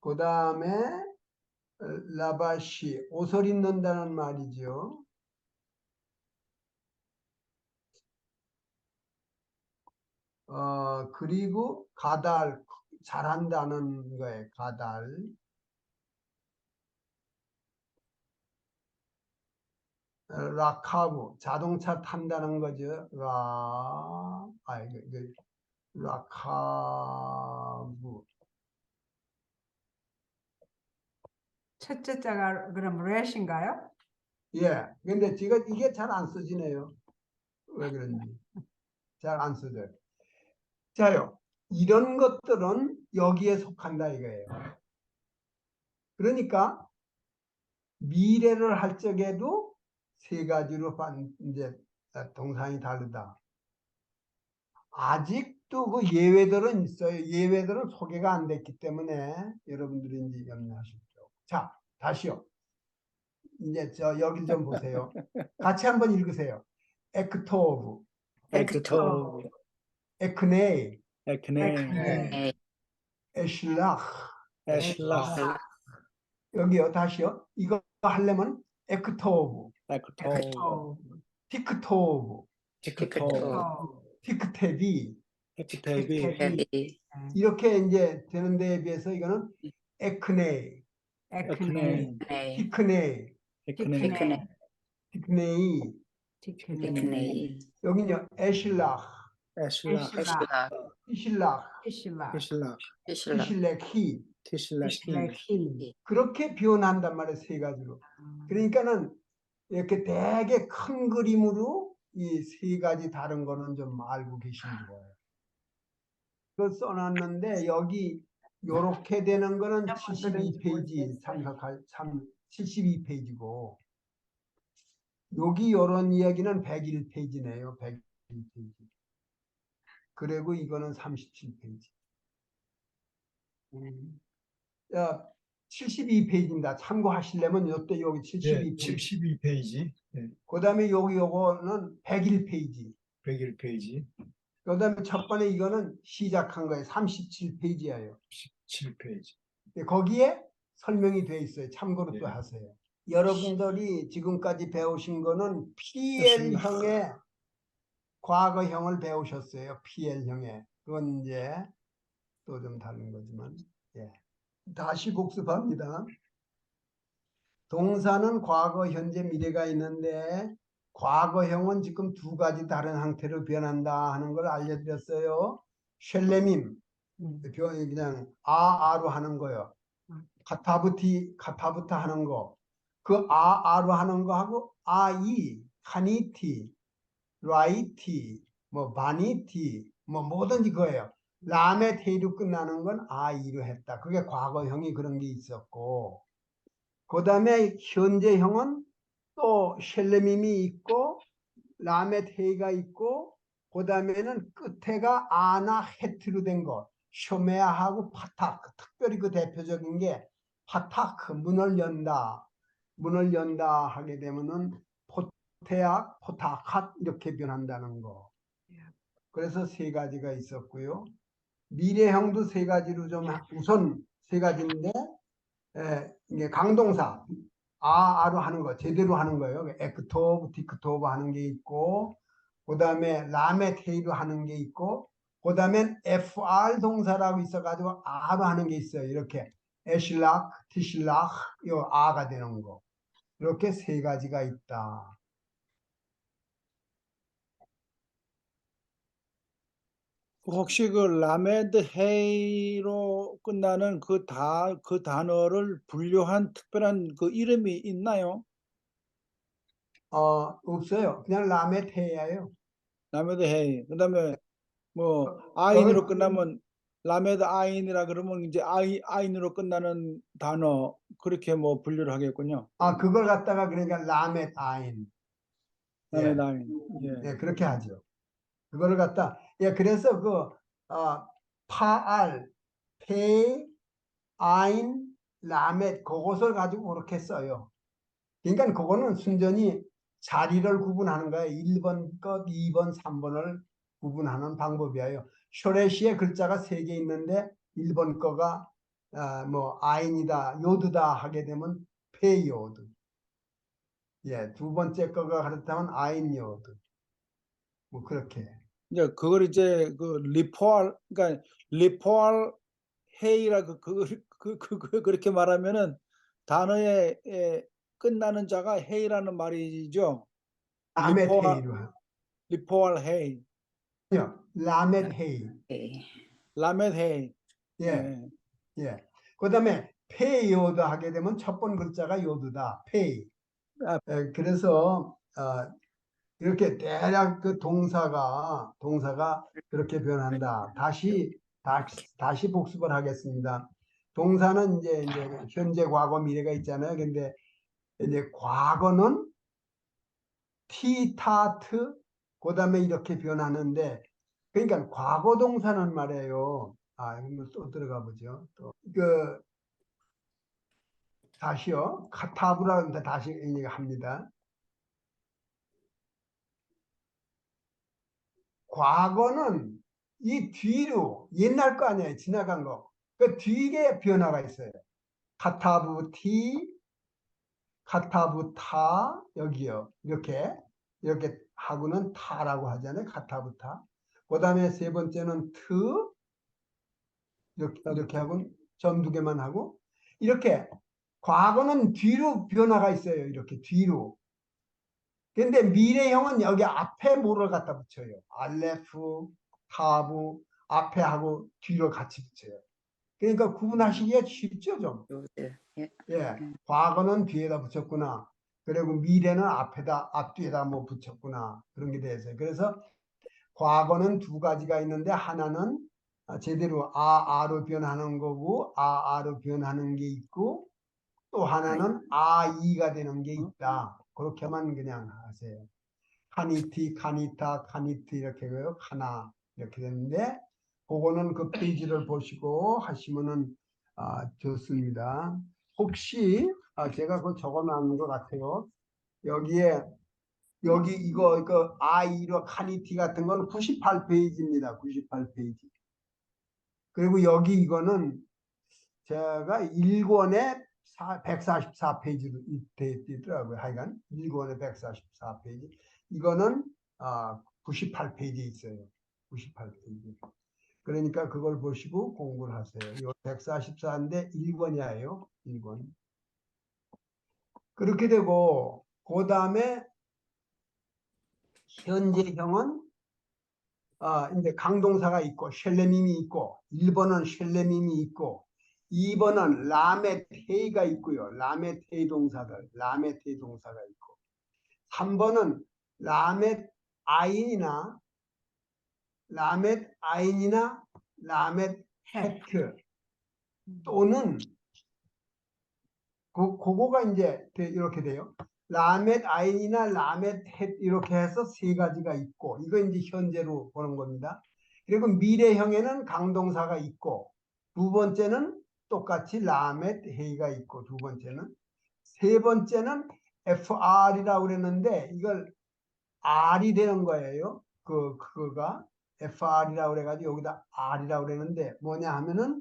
그 다음에 라바시, 옷을 입는다는 말이죠. 그리고 가달, 잘한다는 거예요. 가달. 라카브, 자동차 탄다는 거죠. 라카브. 첫째 자가 그럼 렛인가요? 예. 근데 이게 잘 안 써지네요. 왜 그런지. 잘 안 써져요. 자요. 이런 것들은 여기에 속한다 이거예요. 그러니까 미래를 할 적에도 세 가지로 이제 동상이 다르다. 아직도 그 예외들은 있어요. 예외들은 소개가 안 됐기 때문에 여러분들이 이제 염려하십시오. 자, 다시요. 이제 여기 좀 보세요. 같이 한번 읽으세요. 에크토브, 에크토. 에크네이, 에크네. 네. 에실라흐. 에슬라. 여기요, 다시요. 이거 하려면 에크토브, 에크토. 티크토브, 티크토. 티크테비 에크테비. 여기 이렇게 이제 되는 데에 비해서 이거는 에크네이, 에크네. 네. 티크네이, 에크네. 에크네. 티크네이. 에크네. 여기는요, 에실라흐, 에슬라. 에실라. 티실라흐, 티실라. 티슬라. 에실라. 티실레히 티슬라키. 그렇게 표현한단 말이에요. 세 가지로. 그러니까는 이렇게 되게 큰 그림으로 이 세 가지 다른 거는 좀 알고 계시면 좋아요. 그걸 써놨는데 여기 요렇게 되는 거는 몇 번들인지 72페이지 모르겠어요. 72페이지고 여기 요런 이야기는 101페이지네요. 101페이지. 그리고 이거는 37페이지. 야, 72페이지입니다. 참고하시려면 요때 여기 예, 72페이지. 72페이지, 예, 그다음에 여기 요거는 101페이지. 101페이지, 그다음에 첫 번에 이거는 시작한 거예요. 37페이지예요. 17페이지. 거기에 설명이 돼 있어요. 참고로 또 예. 하세요. 여러분들이 지금까지 배우신 거는 됐습니다. PL형의 과거형을 배우셨어요. PL형의. 그건 이제 또 좀 다른 거지만. 예. 다시 복습합니다. 동사는 과거, 현재, 미래가 있는데 과거형은 지금 두 가지 다른 형태로 변한다 하는 걸 알려드렸어요. 쉘레밈, 그냥 아로 하는 거요. 카타부타 하는 거. 그 아로 하는 거하고 아이, 카니티, 라이티, 뭐 바니티, 뭐 뭐든지 그거예요. 라메 테이로 끝나는 건 아이로 했다. 그게 과거형이 그런 게 있었고, 그 다음에 현재형은 또 셸레밈이 있고 라메 테이가 있고, 그 다음에는 끝에가 아나 헤트로 된 거, 쇼메아하고 파타크. 특별히 그 대표적인 게 파타크, 문을 연다. 문을 연다 하게 되면은 포테악, 포타캇 이렇게 변한다는 거. 그래서 세 가지가 있었고요. 미래형도 세 가지로 좀 우선 세 가지인데 이게 강동사 아로 하는 거 제대로 하는 거예요. 에크토브, 디크토브 하는 게 있고, 그 다음에 라메테이로 하는 게 있고, 그 다음엔 FR 동사라고 있어가지고 아로 하는 게 있어요. 이렇게 에실락, 티실락, 요 아가 되는 거. 이렇게 세 가지가 있다. 혹시 그 라메드 헤이로 끝나는 그 단어를 분류한 특별한 그 이름이 있나요? 없어요. 그냥 라메테이예요. 라메드 헤이. 그다음에 뭐 어, 아인으로 끝나면 라메드 아인이라 그러면 이제 아인으로 끝나는 단어 그렇게 뭐 분류를 하겠군요. 그걸 갖다가 그러니까 라메 아인. 라메드 예, 아인. 예. 예, 그렇게 하죠. 그거를 갖다, 예, 그래서 파알, 페, 아인, 라멧, 그것을 가지고 그렇게 써요. 그러니까 그거는 순전히 자리를 구분하는 거예요. 1번 것, 2번, 3번을 구분하는 방법이에요. 쇼레시의 글자가 3개 있는데 1번 거가 뭐 아인이다, 요드다 하게 되면 페요드. 예, 두 번째 거가 그렇다면 아인 요드. 뭐 그렇게. 이제 그걸 이제 그 리포알 그러니까 리포알 헤이라 그렇게 말하면은 단어의 끝나는 자가 헤이라는 말이죠. 라멧 리포알 헤이로 리포알 헤이, 하요. 라멧 헤이. 예. 라메드 헤이. 예, 예. 그 다음에 페이요드 하게 되면 첫 번 글자가 요드다. 페이. 아. 그래서 이렇게 대략 그 동사가 그렇게 변한다. 다시 복습을 하겠습니다. 동사는 이제 현재, 과거, 미래가 있잖아요. 근데 이제 과거는 티타트, 그 다음에 이렇게 변하는데, 그러니까 과거 동사는 말이에요. 이거 또 들어가 보죠. 다시요. 카타브라는데 다시 합니다. 과거는 이 뒤로 옛날 거 아니에요. 지나간 거. 그 뒤에 변화가 있어요. 카타부티, 카타부타 여기요. 이렇게 하고는 타라고 하잖아요. 카타부타. 그 다음에 세 번째는 트 이렇게 하고 점 2개만 하고 이렇게 과거는 뒤로 변화가 있어요. 이렇게 뒤로. 근데 미래형은 여기 앞에 뭐를 갖다 붙여요. 알레프, 타부 앞에 하고 뒤로 같이 붙여요. 그러니까 구분하시기가 쉽죠, 좀. 요드. 예. 예, 과거는 뒤에다 붙였구나. 그리고 미래는 앞뒤에다 뭐 붙였구나. 그런 게 돼서. 그래서 과거는 두 가지가 있는데 하나는 제대로 아로 변하는 거고 아로 변하는 게 있고 또 하나는 아이가 되는 게 있다. 그렇게만 그냥 하세요. 카니티, 카니타, 카니트 이렇게 해요. 카나 이렇게 되는데 그거는 그 페이지를 보시고 하시면은 좋습니다. 혹시 제가 그거 적어놓은 것 같아요. 여기에 여기 이거 아이로 카니티 같은 건 98페이지입니다. 98페이지. 그리고 여기 이거는 제가 1권에 144페이지로 돼 있더라고요. 하여간 1권에 144페이지. 이거는 98페이지에 있어요. 98페이지. 그러니까 그걸 보시고 공부를 하세요. 이 144인데 1권이에요. 1권. 그렇게 되고 그 다음에 현재형은 이제 강동사가 있고 셸레밈이 있고 1번은 셸레밈이 있고 2번은 라메테이가 있고요. 라메테이 동사들, 라메테이 동사가 있고 3번은 라멧 아인이나 라멧 헤트 또는 그거가 이제 이렇게 돼요. 라멧 아인이나 라멧 헷 이렇게 해서 세 가지가 있고 이거 이제 현재로 보는 겁니다. 그리고 미래형에는 강동사가 있고 두 번째는 똑같이 라멧 헤이가 있고 두 번째는 세 번째는 FR이라고 그랬는데 이걸 R이 되는 거예요. 그거가 FR이라고 그래가지고 여기다 R이라고 그랬는데 뭐냐 하면은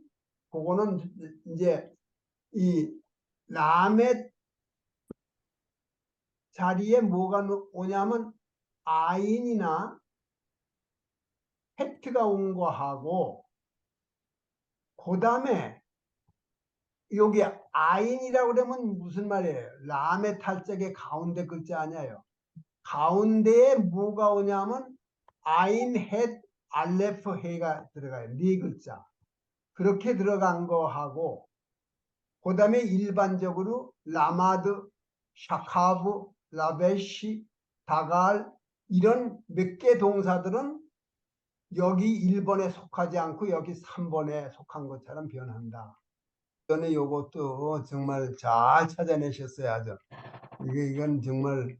그거는 이제 이 라멧 자리에 뭐가 오냐면 아인이나 팩트가 온 거하고 그 다음에 여기 아인이라고 그러면 무슨 말이에요? 라멧 탈적의 가운데 글자 아니에요. 가운데에 뭐가 오냐면 아인, 헷, 알레프, 헤가 들어가요. 네 글자. 그렇게 들어간 거하고 그 다음에 일반적으로 라마드, 샤카브, 라베시, 다갈 이런 몇 개 동사들은 여기 1번에 속하지 않고 여기 3번에 속한 것처럼 변한다. 전에 요것도 정말 잘 찾아내셨어요. 아주. 이건 정말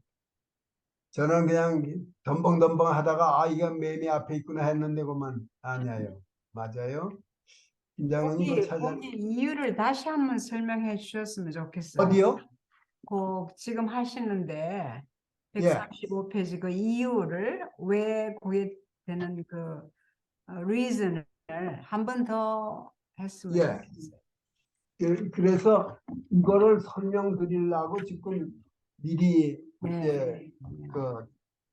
저는 그냥 덤벙덤벙 하다가 이건 매미 앞에 있구나 했는데 그만 아니에요. 맞아요. 김장로님 그거 거기 이유를 다시 한번 설명해 주셨으면 좋겠어요. 어디요? 지금 하시는데 예. 135페이지 그 이유를 왜 그게 되는 그 reason을 한 번 더 했으면 예. 좋겠어요. 그래서 이거를 설명드리려고 지금 미리 네, 이제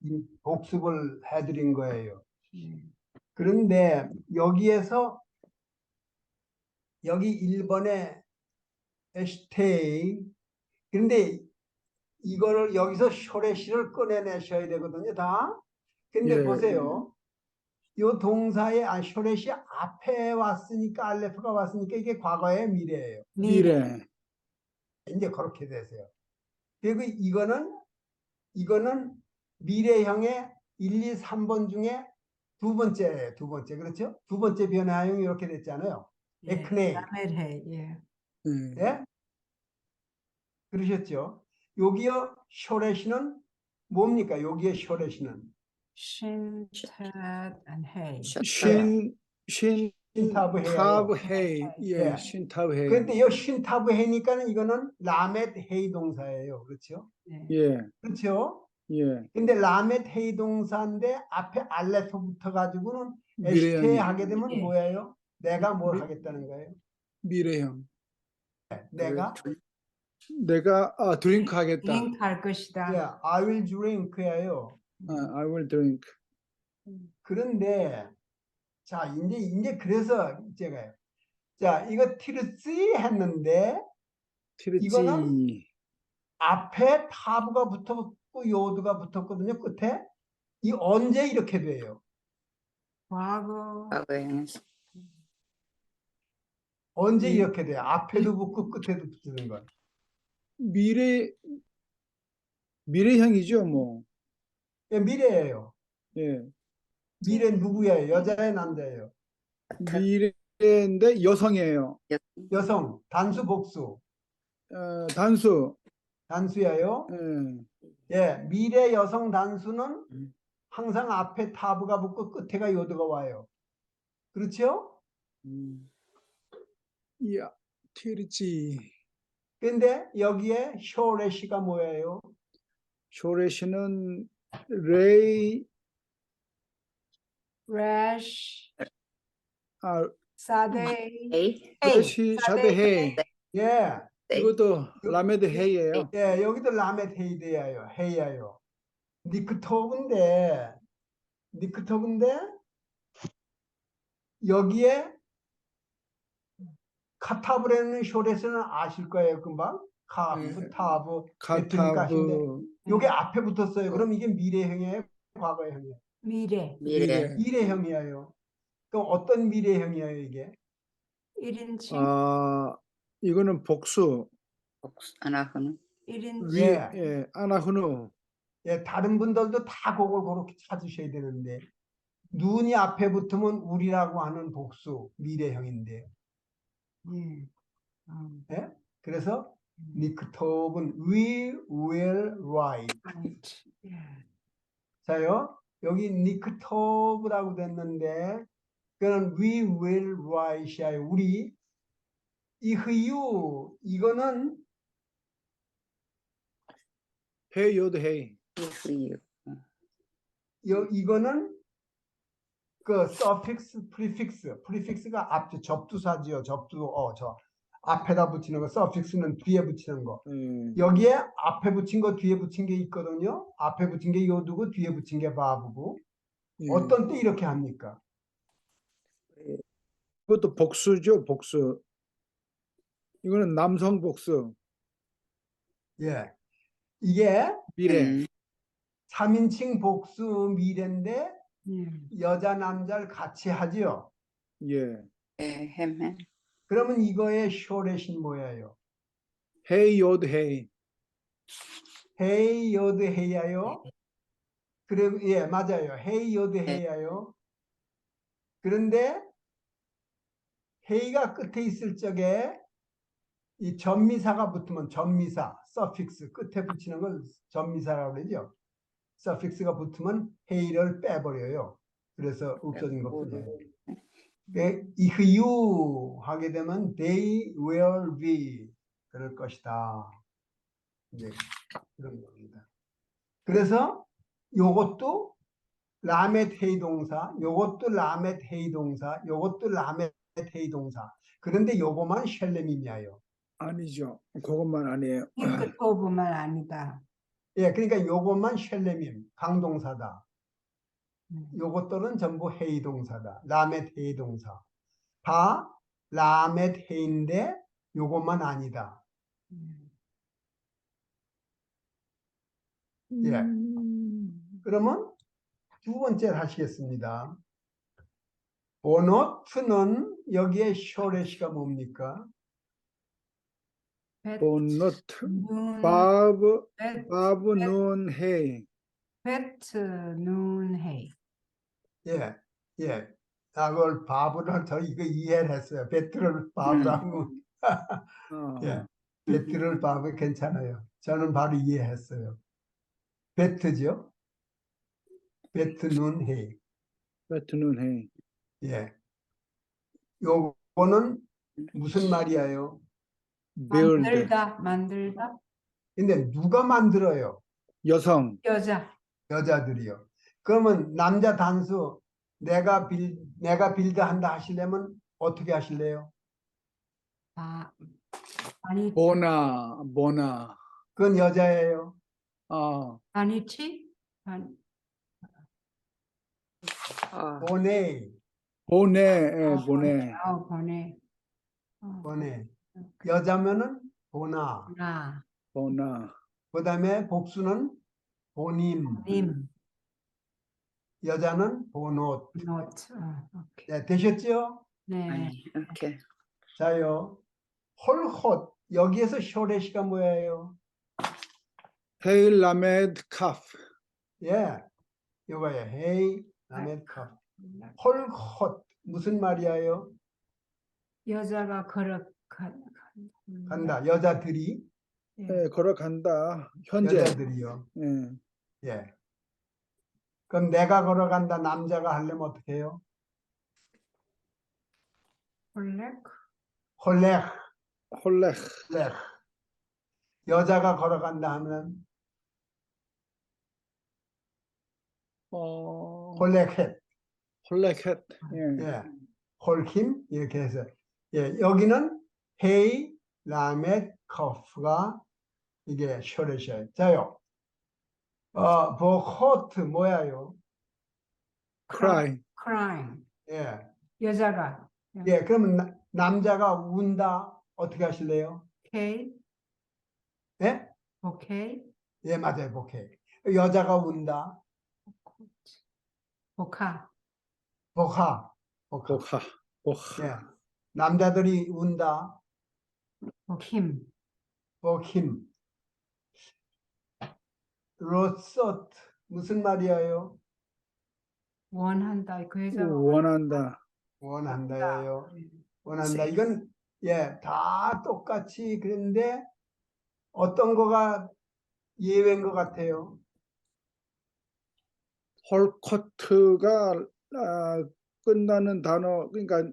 이 복습을 해드린 거예요. 네. 그런데 여기에서 여기 1번에 에스테이 그런데 이거를 여기서 쇼레시를 꺼내내셔야 되거든요. 다. 근데 예. 보세요. 요 동사의 쇼레시 앞에 왔으니까 알레프가 왔으니까 이게 과거의 미래예요. 미래. 이제 그렇게 되세요. 그리고 이거는 미래형의 1, 2, 3번 중에 두 번째예요. 두 번째. 그렇죠? 두 번째 변화형이 이렇게 됐잖아요. 에크네이. 라멜헤, 예. 예? 그러셨죠? 여기요, 쇼레시는 뭡니까? 여기에 쇼레시는 신, 탓, and 헤이. 신타브 헤예요. 타브 헤이. 예, 예. 신타브 헤이. 그런데 이 신타브 헤니까는 이거는 라멧 헤이 동사예요. 그렇죠? 네. 예, 그렇죠? 예. 근데 라멧 헤이 동사인데 앞에 알레프 붙어가지고는 에스테 미래형이 하게 되면 예. 뭐예요? 내가 뭘 미- 하겠다는 거예요? 미래형. 내가 내가 드링크 하겠다. 드링크 할 것이다. 예, I will drink예요. I will drink. 그런데 자 이제 그래서 제가요. 자 이거 티르시 했는데 티르지. 이거는 앞에 타브가 붙었고 요드가 붙었거든요. 끝에 이 언제 이렇게 돼요? 과거, 과거형에서 언제 이- 이렇게 돼요? 앞에도 붙고 끝에도 붙는 거. 미래형이죠, 뭐. 예, 미래예요. 예. 미래 누구예요? 여자예요, 남자예요? 미래인데 여성이에요. 여성, 단수, 복수. 단수. 단수예요. 예, 미래 여성 단수는 음. 항상 앞에 타브가 붙고 끝에가 요드가 와요. 그렇죠? 야, 티르지. 근데 여기에 쇼레시가 뭐예요? 쇼레시는 레이, rash, 아, 사데이, 에이, 레시 샤데헤이. 예, 이것도 라메드 헤이예요. 예, 여기도 라멧 헤이드예요. 헤이야요. 니크톱인데 여기에 카타브라는 쇼레스는 아실 거예요, 금방. 카프, 타브, 베트니까 하신데 카타브, 요게 앞에 붙었어요. 그럼 이게 미래형이에요, 과거형이에요? 미래, 미래, 미래형이에요. 그럼 어떤 미래형이에요, 이게? 1인칭, 아, 이거는 복수. 아나흐는 1인칭, 예. 아나후누. 예, 다른 분들도 다 그걸 그렇게 찾으셔야 되는데 눈이 앞에 붙으면 우리라고 하는 복수, 미래형인데. 예. 예? 그래서 니크톱은 we will write. right. 예. 자요, 여기 니크톱이라고 됐는데 그는 we will write이에요. 우리 이흐유 이거는 헤이 요드 헤이. 이후유, 이거는 그 suffix, prefix가 앞에 접두사지요. 저 앞에다 붙이는 거, suffix는 뒤에 붙이는 거. 여기에 앞에 붙인 거, 뒤에 붙인 게 있거든요. 앞에 붙인 게 요두고 뒤에 붙인 게 바브고. 어떤 때 이렇게 합니까? 그것도 복수죠, 복수. 이거는 남성 복수. 예, 이게 미래. 3인칭 복수 미래인데 예. 여자 남자를 같이 하지요. 예. 햄햄, 그러면 이거의 쇼렛이 뭐예요? 헤이 요드 헤이. 헤이 요드 헤이야요. 그래, 예, 맞아요. 헤이 요드 헤이야요. 그런데 헤이가 끝에 있을 적에 이 전미사가 붙으면 전미사, suffix 끝에 붙이는 걸 전미사라고 그러죠. suffix가 붙으면 헤이를 빼버려요. 그래서 없어진 것뿐이에요. 이흐유 하게 되면 they will be 그럴 것이다. 이제 그런 겁니다. 그래서 요것도 라멧 헤이 동사, 요것도 라멧 헤이 동사, 요것도 라멧 헤이 동사. 그런데 요거만 셸렘이냐요. 아니죠. 그것만 아니에요. 니크토브만 아니다. 예, 그러니까 요것만 셸렘임, 강동사다. 요것들은 전부 헤이 동사다. 라멧 헤이 동사. 다 라멧 헤인데 요것만 아니다. 예. 그러면 두 번째를 하시겠습니다. 보너트는 여기에 쇼레시가 뭡니까? 보너트. 눈, 바브 벳, 눈 헤이. 베트, 눈, 헤이. 예, 예. 그걸 바브를 저 이거 이해를 했어요. 베트를 바브라고. 예, 베트를 바브 괜찮아요. 저는 바로 이해했어요. 베트죠? 베트 눈 헤이. 베트 눈 헤이. 예. 요거는 무슨 말이에요? 빌드. 만들다, 만들다. 근데 누가 만들어요? 여성. 여자, 여자들이요. 그러면 남자 단수 내가 빌드한다 하시려면 어떻게 하실래요? 아니, 보나. 그건 여자예요. 아니치? 보내, 보내. 보내. 보내. 여자면은 보나. 보나. 그 다음에 복수는 보님. 님, 여자는 보노. 노트. 오케이. 네, 되셨죠? 네. 아니, 오케이. 자요. 홀헛. 여기에서 쇼레시가 뭐예요? 헤이 라메드 카프. 예. 이거예요. 헤이, 라멘 컵. 홀헛. 무슨 말이에요? 여자가 간다. 여자들이, 예. 예, 걸어간다. 현재. 여자들이요. 예. 예. 그럼 내가 걸어간다. 남자가 하려면 어떻게 해요? 홀렉 홀렉, 홀렉. 렉. 여자가 걸어간다 하면 홀렉헷. 홀렉햇. 예. 예. 홀킴 이렇게 해서 예, 여기는 헤이 라멧 커프가 이게 셔렛이에요. 자요. 보호트 뭐야요? cry. crying 예. 여자가 예, 그러면 남자가 운다 어떻게 하실래요? 오케이 예? 오케이 예, 맞아요. 복해. 여자가 운다. 보카 복하. 복하. 복하. 예. 남자들이 운다. 보킴 복힘. 로서트 무슨 말이에요? 원한다 그 여자가 원한다. 원한다예요. 예. 원한다. 이건 예, 다 똑같이 그런데 어떤 거가 예외인 것 같아요. 홀커트가 끝나는 단어 그러니까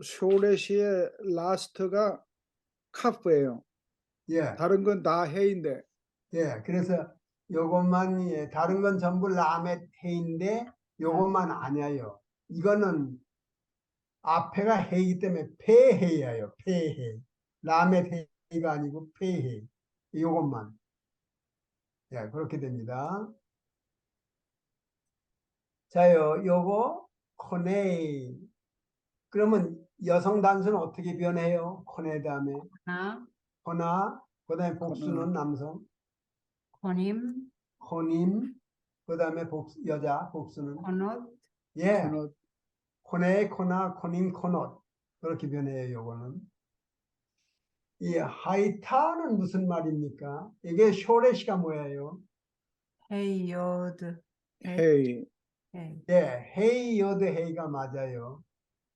쇼레시의 라스트가 카프예요. 예, 다른 건 다 해인데 예. 그래서 요것만 예, 다른 건 전부 라멧 해인데 요것만 아니에요. 이거는 앞에가 해이기 때문에 폐해예요. 폐해. 라멧 해가 아니고 폐해. 요것만. 예, 그렇게 됩니다. 자요, 요거 코네. 그러면 여성 단수는 어떻게 변해요? 코네 다음에 나 코나, 그다음에 복수는 남성, 코님 코님, 그다음에 여자 복수는 코넛 예, 코너 코네, 코나, 코님, 코넛 그렇게 변해요. 요거는 이 하이타는 무슨 말입니까? 이게 쇼레시가 뭐예요? 헤이 요드 헤이. 헤이 예, 헤이 여드 헤이가 맞아요.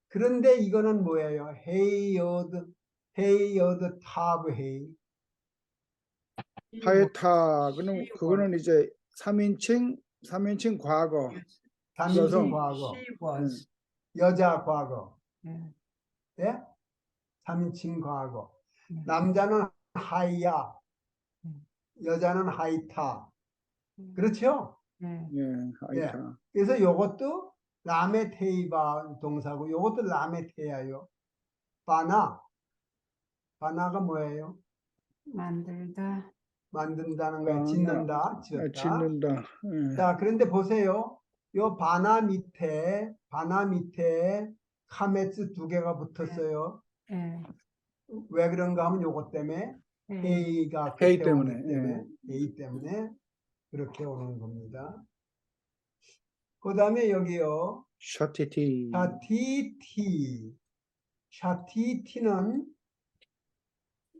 그런데 이거는 뭐예요? 헤이 여드 타브 헤이. 하이타 그거는 이제 3인칭 과거. 3인칭 여성. 과거, she was 여자 과거, 예. 예? 3인칭 과거. 예. 남자는 하이야, 여자는 하이타. 그렇죠? 예. 예, 하이타. 그래서 요것도 라메테이바 동사고 요것도 라메테야요. 바나가 뭐예요? 만들다 만든다는 거예요. 바나. 짓는다, 지었다. 짓는다. 예. 자, 그런데 보세요. 요 바나 밑에 카메츠 두 개가 붙었어요. 예. 왜 그런가 하면 요것 때문에 예. 헤이가 헤이 끝에 오기 때문에, 때문에 헤이 때문에 그렇게 오는 겁니다. 그 다음에 여기요. 샤티티. 샤티티는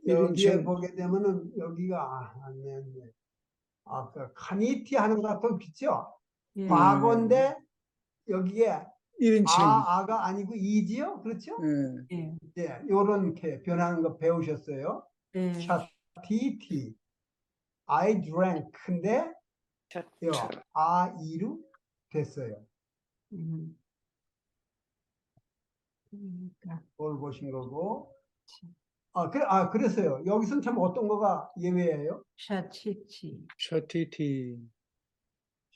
여기에 1인칭. 보게 되면은 여기가 안 되는데 아까 카니티 하는 거랑 비죠? 예. 과거인데 여기에 1인칭. 아가 아니고 이지요? 그렇죠? 예. 예. 예, 요렇게 변하는 거 배우셨어요? 예. 샤티티 I drank 근데 요 이루 됐어요. 음. 그러니까 그걸 보신 거고 그랬어요. 여기서는 참 어떤 거가 예외예요? 샤치치 샤티티.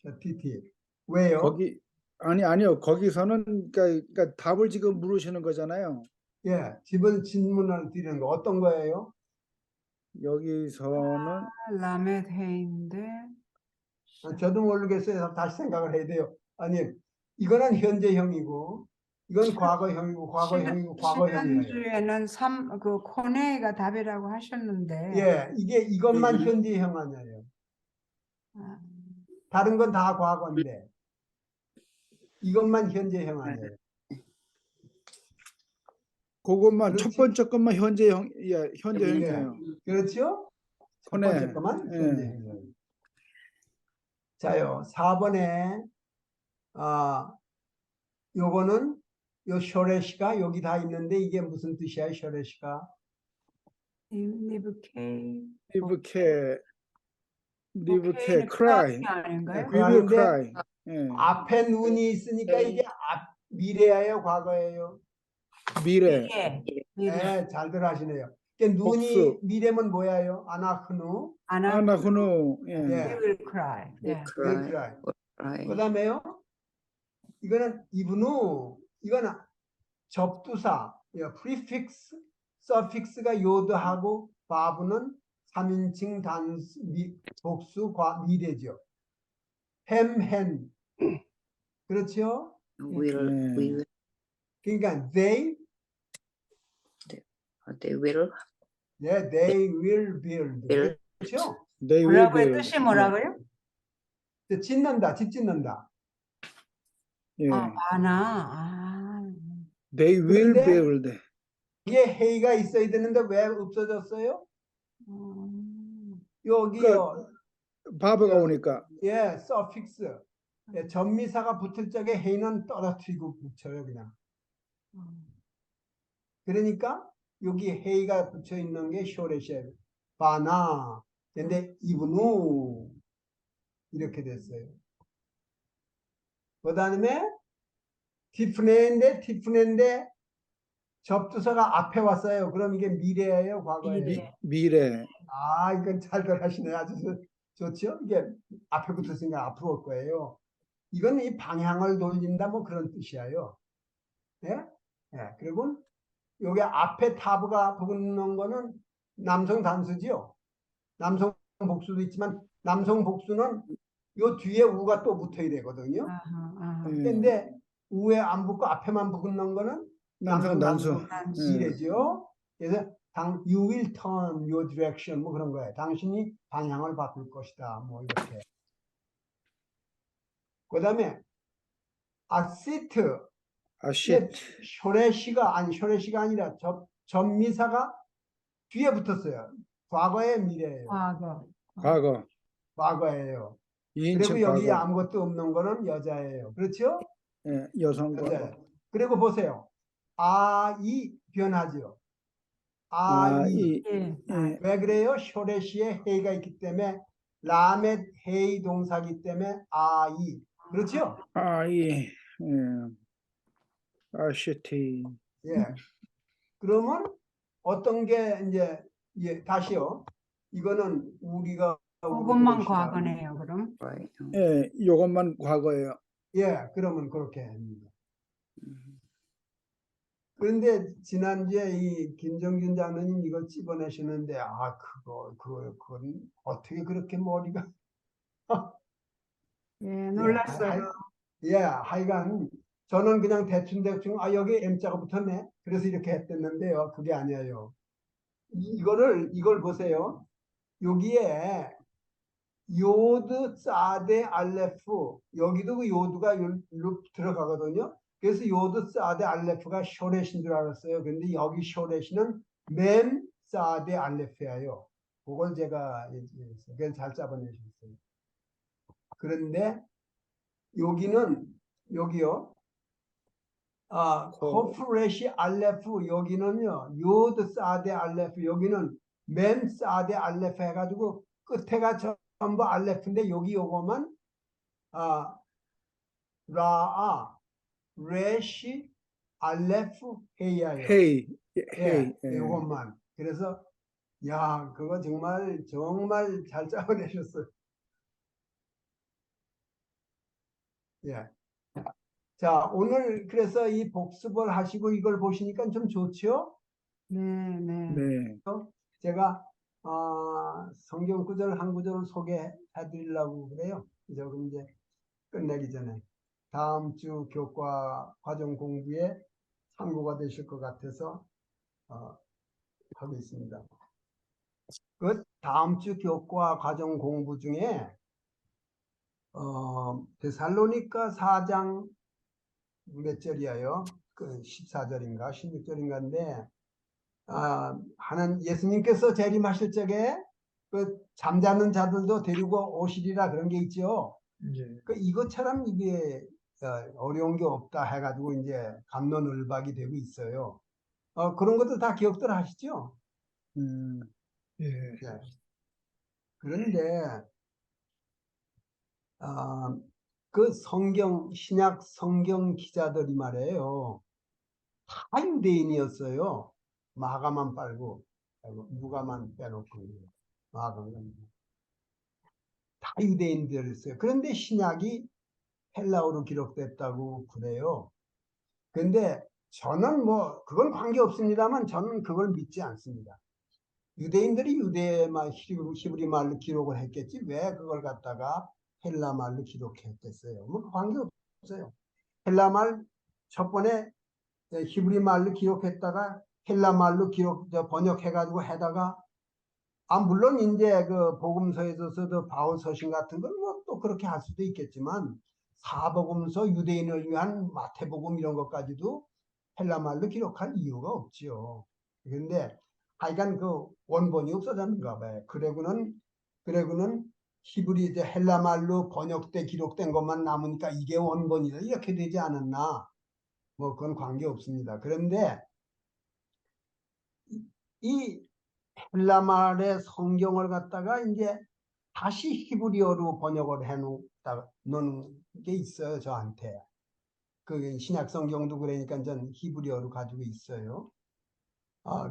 샤티티 왜요? 거기 아니요. 거기서는 그러니까 답을 지금 물으시는 거잖아요. 예, 질문을 드리는 거 어떤 거예요? 여기서는 라메테인데 저도 모르겠어요. 다시 생각을 해야 돼요. 아니, 이거는 현재형이고, 이건 과거형이고, 과거형이에요. 지난주에는 그 코네가 답이라고 하셨는데 예, 이것만 현재형 아니에요. 아, 다른 건 다 과거인데, 이것만 현재형 아니에요. 그것만 그렇지. 첫 번째 것만 현재형이에요. 그렇죠? 첫 코네. 번째 것만 예. 현재형이에요. 자요, 4번에, 요거는 요 쇼레시가 여기 다 있는데 이게 무슨 뜻이야, 쇼레시가? 니브케 이브케 오케이는 cry. 아닌가요? We will 그런데 cry. 예. 앞에 눈이 있으니까 이게 미래예요, 과거예요? 미래. 미래. 미래. 네, 잘들 하시네요. 그러니까 눈이 복수. 미래면 뭐야요? 아나흐누, 아나후누. 예. 예, We will cry. will 네. will cry, cry. cry. 그다음에요, 이거는 이브누, 이거는 접두사, prefix, suffix가 요드하고 바브는 3인칭 단수, 복수, 미래죠. 햄, 그렇죠? Will, 네. we will, 그러니까 they they will, build. build. 그렇죠? They will 뭐라고요? build. 뜻이 뭐라고요? 짓는다, 집 짓는다. 예. 아, 많아. 아. They will 그런데 build. 이게 해가 있어야 되는데 왜 없어졌어요? 여기요, 바보가 그- 오니까. 예, suffix, 예, 전미사가 붙을 적에 해는 떨어뜨리고 붙여요, 그냥. 그러니까 여기 해가 붙여 있는 게 쇼레셰, 바나, 근데 이브누 이렇게 됐어요. 그 다음에 티프네인데 접두사가 앞에 왔어요. 그럼 이게 미래예요, 과거예요? 미래. 아, 이건 잘들 하시네. 아주 좋죠? 이게 앞에 붙었으니까 앞으로 올 거예요. 이건 이 방향을 돌린다, 뭐 그런 뜻이에요. 예? 예. 그리고 여기 앞에 타브가 붙는 거는 남성 단수지요. 남성 복수도 있지만 남성 복수는 요 뒤에 우가 또 붙어야 되거든요. 아하, 아하. 예. 근데 우에 안 붙고 앞에만 붙는 거는 남성 단수. 단수. 이래죠. 그래서 you will turn your direction 뭐 그런 거예요. 당신이 방향을 바꿀 것이다. 뭐 이렇게. 그다음에 accept 아시트. 쇼레시가 아니라 전미사가 뒤에 붙었어요. 과거의 미래예요. 과거. 과거. 과거예요. 이인칭 그리고 여기 과거. 아무것도 없는 거는 여자예요. 그렇죠? 예. 여성과. 여자예요. 그리고 보세요. 이 변하죠. 이. 예. 예. 왜 그래요? 쇼레시에 헤이가 있기 때문에 라멧 헤이 동사기 때문에 이. 그렇죠? 이. 예. 아시티. 예. 그러면 어떤 게 이제 다시요. 이거는 우리가 그것만 봅시다. 과거네요, 그럼. Right. 예. 요것만 과거예요. 예, 그러면 그렇게 합니다. 그런데 지난주에 이 김정균 장로님 이걸 찝어내시는데 그건 어떻게 그렇게 머리가 예, 놀랐어요. 하여간 저는 그냥 대충 여기 M자가 붙었네. 그래서 이렇게 했댔는데요. 그게 아니에요. 이걸 보세요. 여기에 요드, 사데, 알레프 여기도 그 요드가 여기로 들어가거든요. 그래서 요드, 사데, 알레프가 쇼렛인 줄 알았어요. 근데 여기 쇼렛이는 멤, 사데, 알레프예요. 그걸 제가 얘기했어요. 그래서 잘 잡아내셨어요. 그런데 여기요. 코프레시 알레프 여기는요. 요드, 사데, 알레프 여기는 멤, 사데, 알레프 해가지고 끝에가 전부 알레프인데 여기 요거만 라아, 레시, 알레프, 헤이야요. 헤이. 예, 헤이. 예. 요것만. 그래서 그거 정말 잘 잡아내셨어요. 예. 자, 오늘 그래서 이 복습을 하시고 이걸 보시니까 좀 좋죠? 네, 네. 네. 제가 성경 구절 한 구절을 소개해 드리려고 그래요. 그럼 이제 끝내기 전에 다음 주 교과 과정 공부에 참고가 되실 것 같아서 하고 있습니다. 그 다음 주 교과 과정 공부 중에 데살로니가 4장 몇 절이에요? 그 14절인가 16절인가인데 예수님께서 재림하실 적에 그 잠자는 자들도 데리고 오시리라 그런 게 있죠. 예. 이것처럼 이게 어려운 게 없다 해가지고 이제 갑론을박이 되고 있어요. 그런 것도 다 기억들 하시죠? 예. 예. 그런데 그 신약 성경 기자들이 말이에요. 다 유대인이었어요. 마가만 빨고, 누가만 빼놓고, 마가만. 다 유대인들이었어요. 그런데 신약이 헬라어로 기록됐다고 그래요. 근데 저는 뭐, 그건 관계없습니다만 저는 그걸 믿지 않습니다. 유대인들이 유대말, 히브리 말로 기록을 했겠지. 왜 그걸 갖다가 헬라 말로 기록했겠어요? 뭐 관계없어요. 헬라 말 첫 번에 히브리 말로 기록했다가 헬라 말로 번역해가지고 해다가 물론 이제 그 복음서에서 써도 바울 서신 같은 건 뭐 또 그렇게 할 수도 있겠지만 사복음서 유대인을 위한 마태복음 이런 것까지도 헬라 말로 기록할 이유가 없지요. 그런데 하여간 그 원본이 없어졌는가 봐요. 그래고는 히브리 이제 헬라 말로 번역돼 기록된 것만 남으니까 이게 원본이다 이렇게 되지 않았나? 뭐 그건 관계 없습니다. 그런데 이 헬라 말의 성경을 갖다가 이제 다시 히브리어로 번역을 놓은 게 있어요, 저한테. 그 신약 성경도 그러니까 전 히브리어로 가지고 있어요.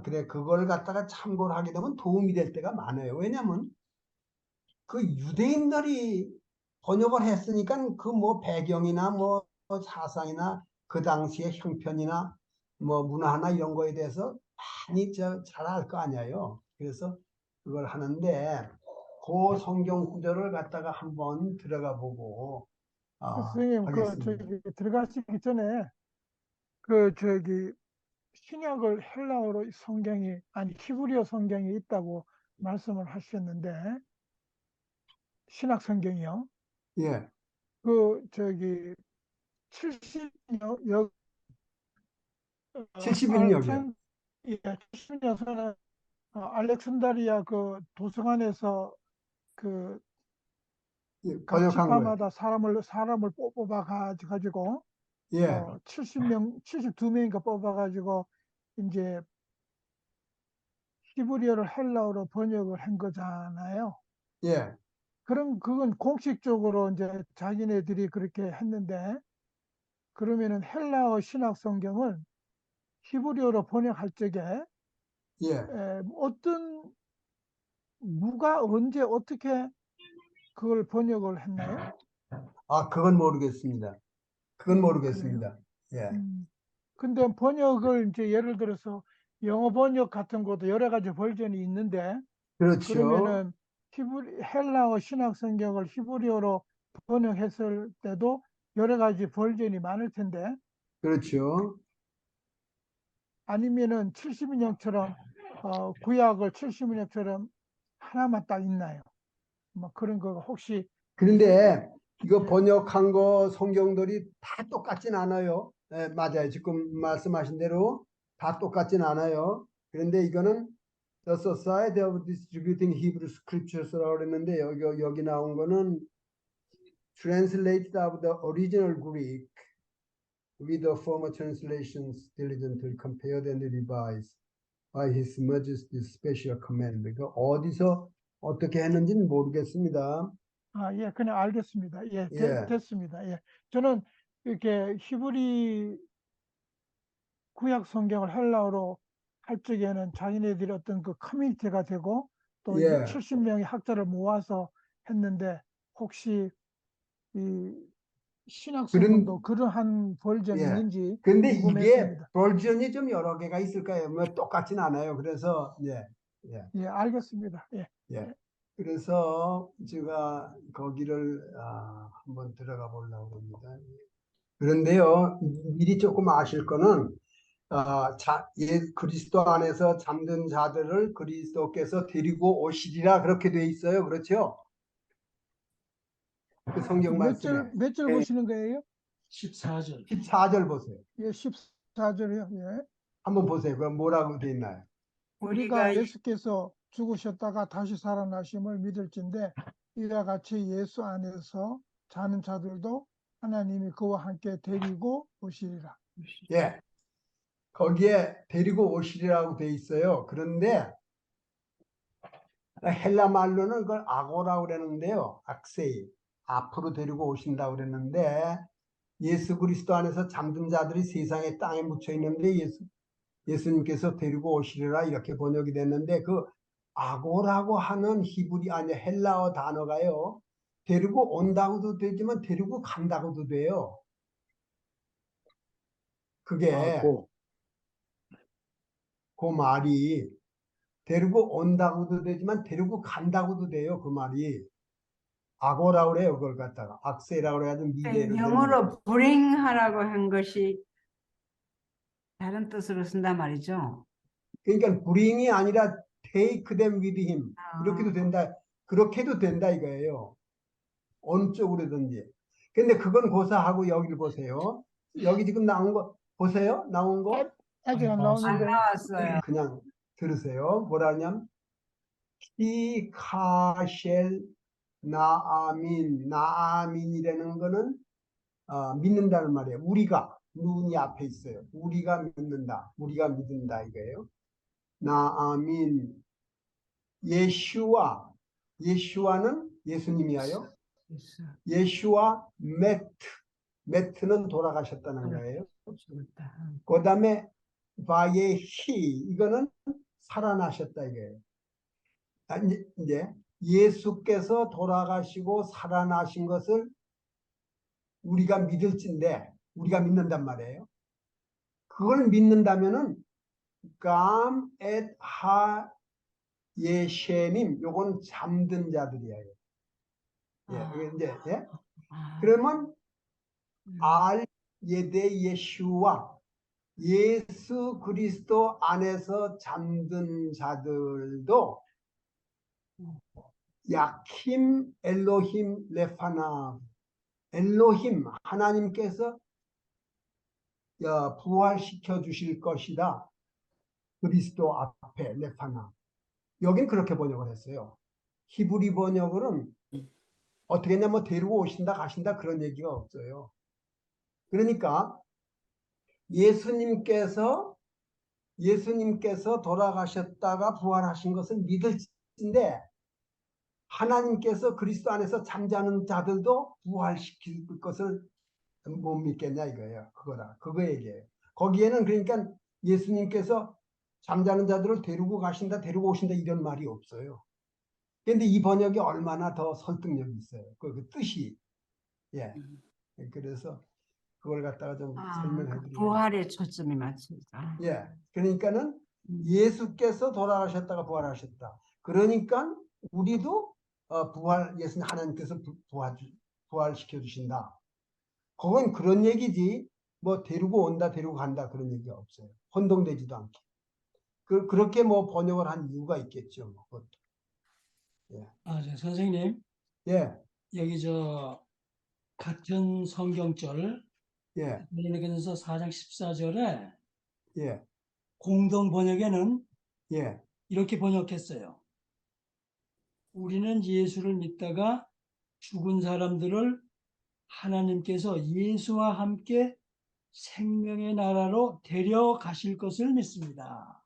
그래, 그걸 갖다가 참고를 하게 되면 도움이 될 때가 많아요. 왜냐면 그 유대인들이 번역을 했으니까 그 뭐 배경이나 뭐 사상이나 그 당시의 형편이나 뭐 문화나 이런 거에 대해서 많이 잘 알 거 아니에요. 그래서 그걸 하는데 그 성경 구절을 갖다가 한번 들어가 보고 선생님, 하겠습니다. 들어가시기 전에, 신약을 헬라어로 히브리어 성경이 있다고 말씀을 하셨는데, 신약 성경이요. 예, 70년, 70인역이요. 70년서는 알렉산드리아 그 도서관에서 각 번역한 거예요. 지파마다 사람을 뽑아 가지고 예, 72명인가 뽑아 가지고 이제 히브리어를 헬라어로 번역을 한 거잖아요. 예, 그건 공식적으로 이제 자기네들이 그렇게 했는데, 그러면은 헬라어 신약 성경을 히브리어로 번역할 적에 예. 누가 언제 어떻게 그걸 번역을 했나요? 그건 모르겠습니다. 그건 그래요? 모르겠습니다. 예, 근데 번역을 이제 예를 들어서 영어 번역 같은 것도 여러 가지 버전이 있는데, 그렇죠. 그러면은 헬라어 신약 성경을 히브리어로 번역했을 때도 여러 가지 버전이 많을 텐데, 그렇죠. 아니면은 70인역처럼 구약을 70인역처럼 하나만 딱 있나요? 뭐 그런 거 혹시 그런데 이거 예. 번역한 거 성경들이 다 똑같진 않아요. 예, 맞아요. 지금 말씀하신 대로 다 똑같진 않아요. 그런데 이거는 The Society of Distributing Hebrew Scriptures라고 그랬는데 여기 나온 거는 Translated of the original Greek with the former translations diligently compared and revised by His Majesty's special command. 그 어디서 어떻게 했는지는 모르겠습니다. 예, 그냥 알겠습니다. 예, 예. 됐습니다. 예. 저는 이렇게 히브리 구약 성경을 헬라어로 할 적에는 자기네들이 어떤 그 커뮤니티가 되고 또 예. 70명의 학자를 모아서 했는데, 혹시 이 신약 성경도 그러한 버전이 예. 있는지 근데 이게 궁금했습니다. 버전이 좀 여러 개가 있을 거예요. 뭐 똑같진 않아요. 그래서 예, 알겠습니다. 예. 예. 그래서 제가 거기를 한번 들어가 보려고 합니다. 그런데요, 미리 조금 아실 거는 그리스도 안에서 잠든 자들을 그리스도께서 데리고 오시리라 그렇게 돼 있어요. 그렇죠? 그 성경 말씀에 몇 절 네. 보시는 거예요? 14절. 14절 보세요. 예, 14절이요. 예. 한번 보세요. 그럼 뭐라고 돼 있나요? 우리가 예수께서 죽으셨다가 다시 살아나심을 믿을진데, 이와 같이 예수 안에서 자는 자들도 하나님이 그와 함께 데리고 오시리라. 예, 거기에 데리고 오시리라고 돼 있어요. 그런데 헬라 말로는 그걸 아고라고 그러는데요. 악세이, 앞으로 데리고 오신다고 그랬는데 예수 그리스도 안에서 잠든 자들이 세상에 땅에 묻혀 있는데 예수님께서 데리고 오시리라 이렇게 번역이 됐는데 그 아고라고 하는 히브리 아니 헬라어 단어가요. 데리고 온다고도 되지만 데리고 간다고도 돼요. 그게 아고. 그 말이 데리고 온다고도 되지만 데리고 간다고도 돼요. 그 말이 아고라고 그래요. 그걸 갖다가 악세라고 그래야 미래를 영어로 bring 하라고 한 것이 다른 뜻으로 쓴단 말이죠. 그러니까 bring이 아니라 take them with him 이렇게도 된다. 그렇게도 된다 이거예요. 어느 쪽으로든지. 근데 그건 고사하고 여기를 보세요. 여기 지금 나온 거 보세요. 나온 거 아직 안 안 나오는데 나왔어요. 그냥 들으세요. 뭐라 하냐면 히카셸 나아민이라는 거는 믿는다는 말이에요. 우리가 눈이 앞에 있어요. 우리가 믿는다. 우리가 믿는다 이거예요. 나아민 예슈아는 예수님이에요. 예슈아 메트는 돌아가셨다는 거예요. 그 다음에 바예히 이거는 살아나셨다 이거예요. 이제 예수께서 돌아가시고 살아나신 것을 우리가 믿을진데 우리가 믿는단 말이에요. 그걸 믿는다면은 감엣하 예셰님 요건 잠든 자들이에요. 예, 이게 이제 예? 그러면 알 예대 예슈와 예수 그리스도 안에서 잠든 자들도 야킴 엘로힘 레파나 엘로힘 하나님께서 부활시켜 주실 것이다. 그리스도 앞에 레파나 여긴 그렇게 번역을 했어요. 히브리 번역으로는 어떻게 했냐면 데리고 오신다 가신다 그런 얘기가 없어요. 그러니까 예수님께서 돌아가셨다가 부활하신 것은 믿을진데 하나님께서 그리스도 안에서 잠자는 자들도 부활시킬 것을 못 믿겠냐 이거예요. 그거 얘기예요. 거기에는 그러니까 예수님께서 잠자는 자들을 데리고 가신다, 데리고 오신다 이런 말이 없어요. 그런데 이 번역이 얼마나 더 설득력이 있어요. 그 뜻이. 예. 그래서 그걸 갖다가 좀 설명해 드리면. 부활에 초점이 맞습니다. 예. 그러니까는 예수께서 돌아가셨다가 부활하셨다. 그러니까 우리도 예수님 하나님께서 부활시켜 주신다. 그건 그런 얘기지. 뭐 데리고 온다, 데리고 간다 그런 얘기가 없어요. 혼동되지도 않게. 그렇게 뭐 번역을 한 이유가 있겠죠. 뭐 그것도. 예. 선생님, 예. 여기 같은 성경절, 예. 베드로전서 4장 14절에 예. 공동 번역에는 예. 이렇게 번역했어요. 우리는 예수를 믿다가 죽은 사람들을 하나님께서 예수와 함께 생명의 나라로 데려가실 것을 믿습니다.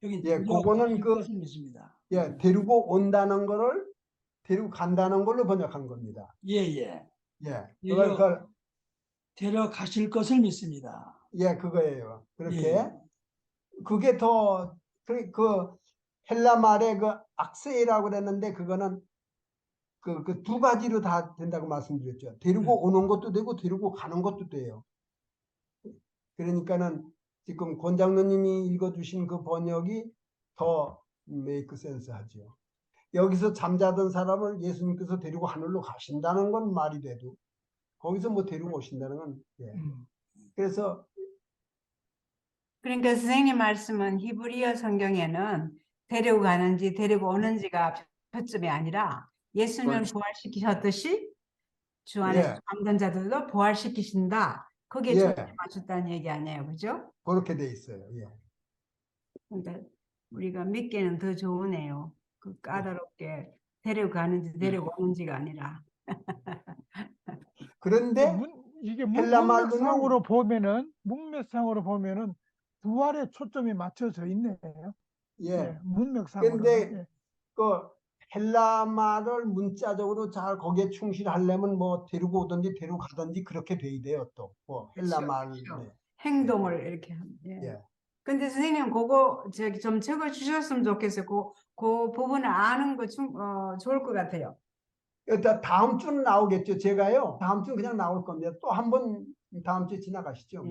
여기 예, 그거는 것을 믿습니다. 예, 데리고 온다는 거를 데리고 간다는 걸로 번역한 겁니다. 예. 예. 데려가실 것을 믿습니다. 예, 그거예요. 그렇게. 예. 그게 더, 헬라 말의 악세이라고 그랬는데, 그거는 그 두 가지로 다 된다고 말씀드렸죠. 데리고 오는 것도 되고, 데리고 가는 것도 돼요. 그러니까는 지금 권장로님이 읽어주신 그 번역이 더 메이크 센스 하죠. 여기서 잠자던 사람을 예수님께서 데리고 하늘로 가신다는 건 말이 돼도, 거기서 뭐 데리고 오신다는 건, 예. 그래서 그러니까 선생님 말씀은 히브리어 성경에는 데리고 가는지 데리고 오는지가 표점이 아니라 예수님을 부활시키셨듯이 주 안에서 예. 잠든 자들도 부활시키신다. 거기에 예. 초점을 맞췄다는 얘기 아니에요. 그죠? 그렇게 돼 있어요. 예. 그러니까 우리가 믿기는 더 좋으네요. 그 까다롭게 데리고 가는지 데리고 오는지가 아니라. 그런데 이게 헬라 말로는 문맥상으로 보면은 부활에 초점이 맞춰져 있네요. 예. 문맥상으로는. 근데 그 헬라 말을 문자적으로 잘 거기에 충실하려면 뭐 데리고 오든지 데리고 가든지 그렇게 돼야 돼요. 또 뭐 헬라 그렇죠, 말. 그렇죠. 네. 행동을 이렇게 하면. 예. 예. 근데 선생님 그거 저기 좀 적어 주셨으면 좋겠어요. 그 부분을 아는 거 좋을 것 같아요. 일단 다음 주는 나오겠죠. 제가요. 다음 주는 그냥 나올 겁니다. 또 한 번 다음 주에 지나가시죠. 예.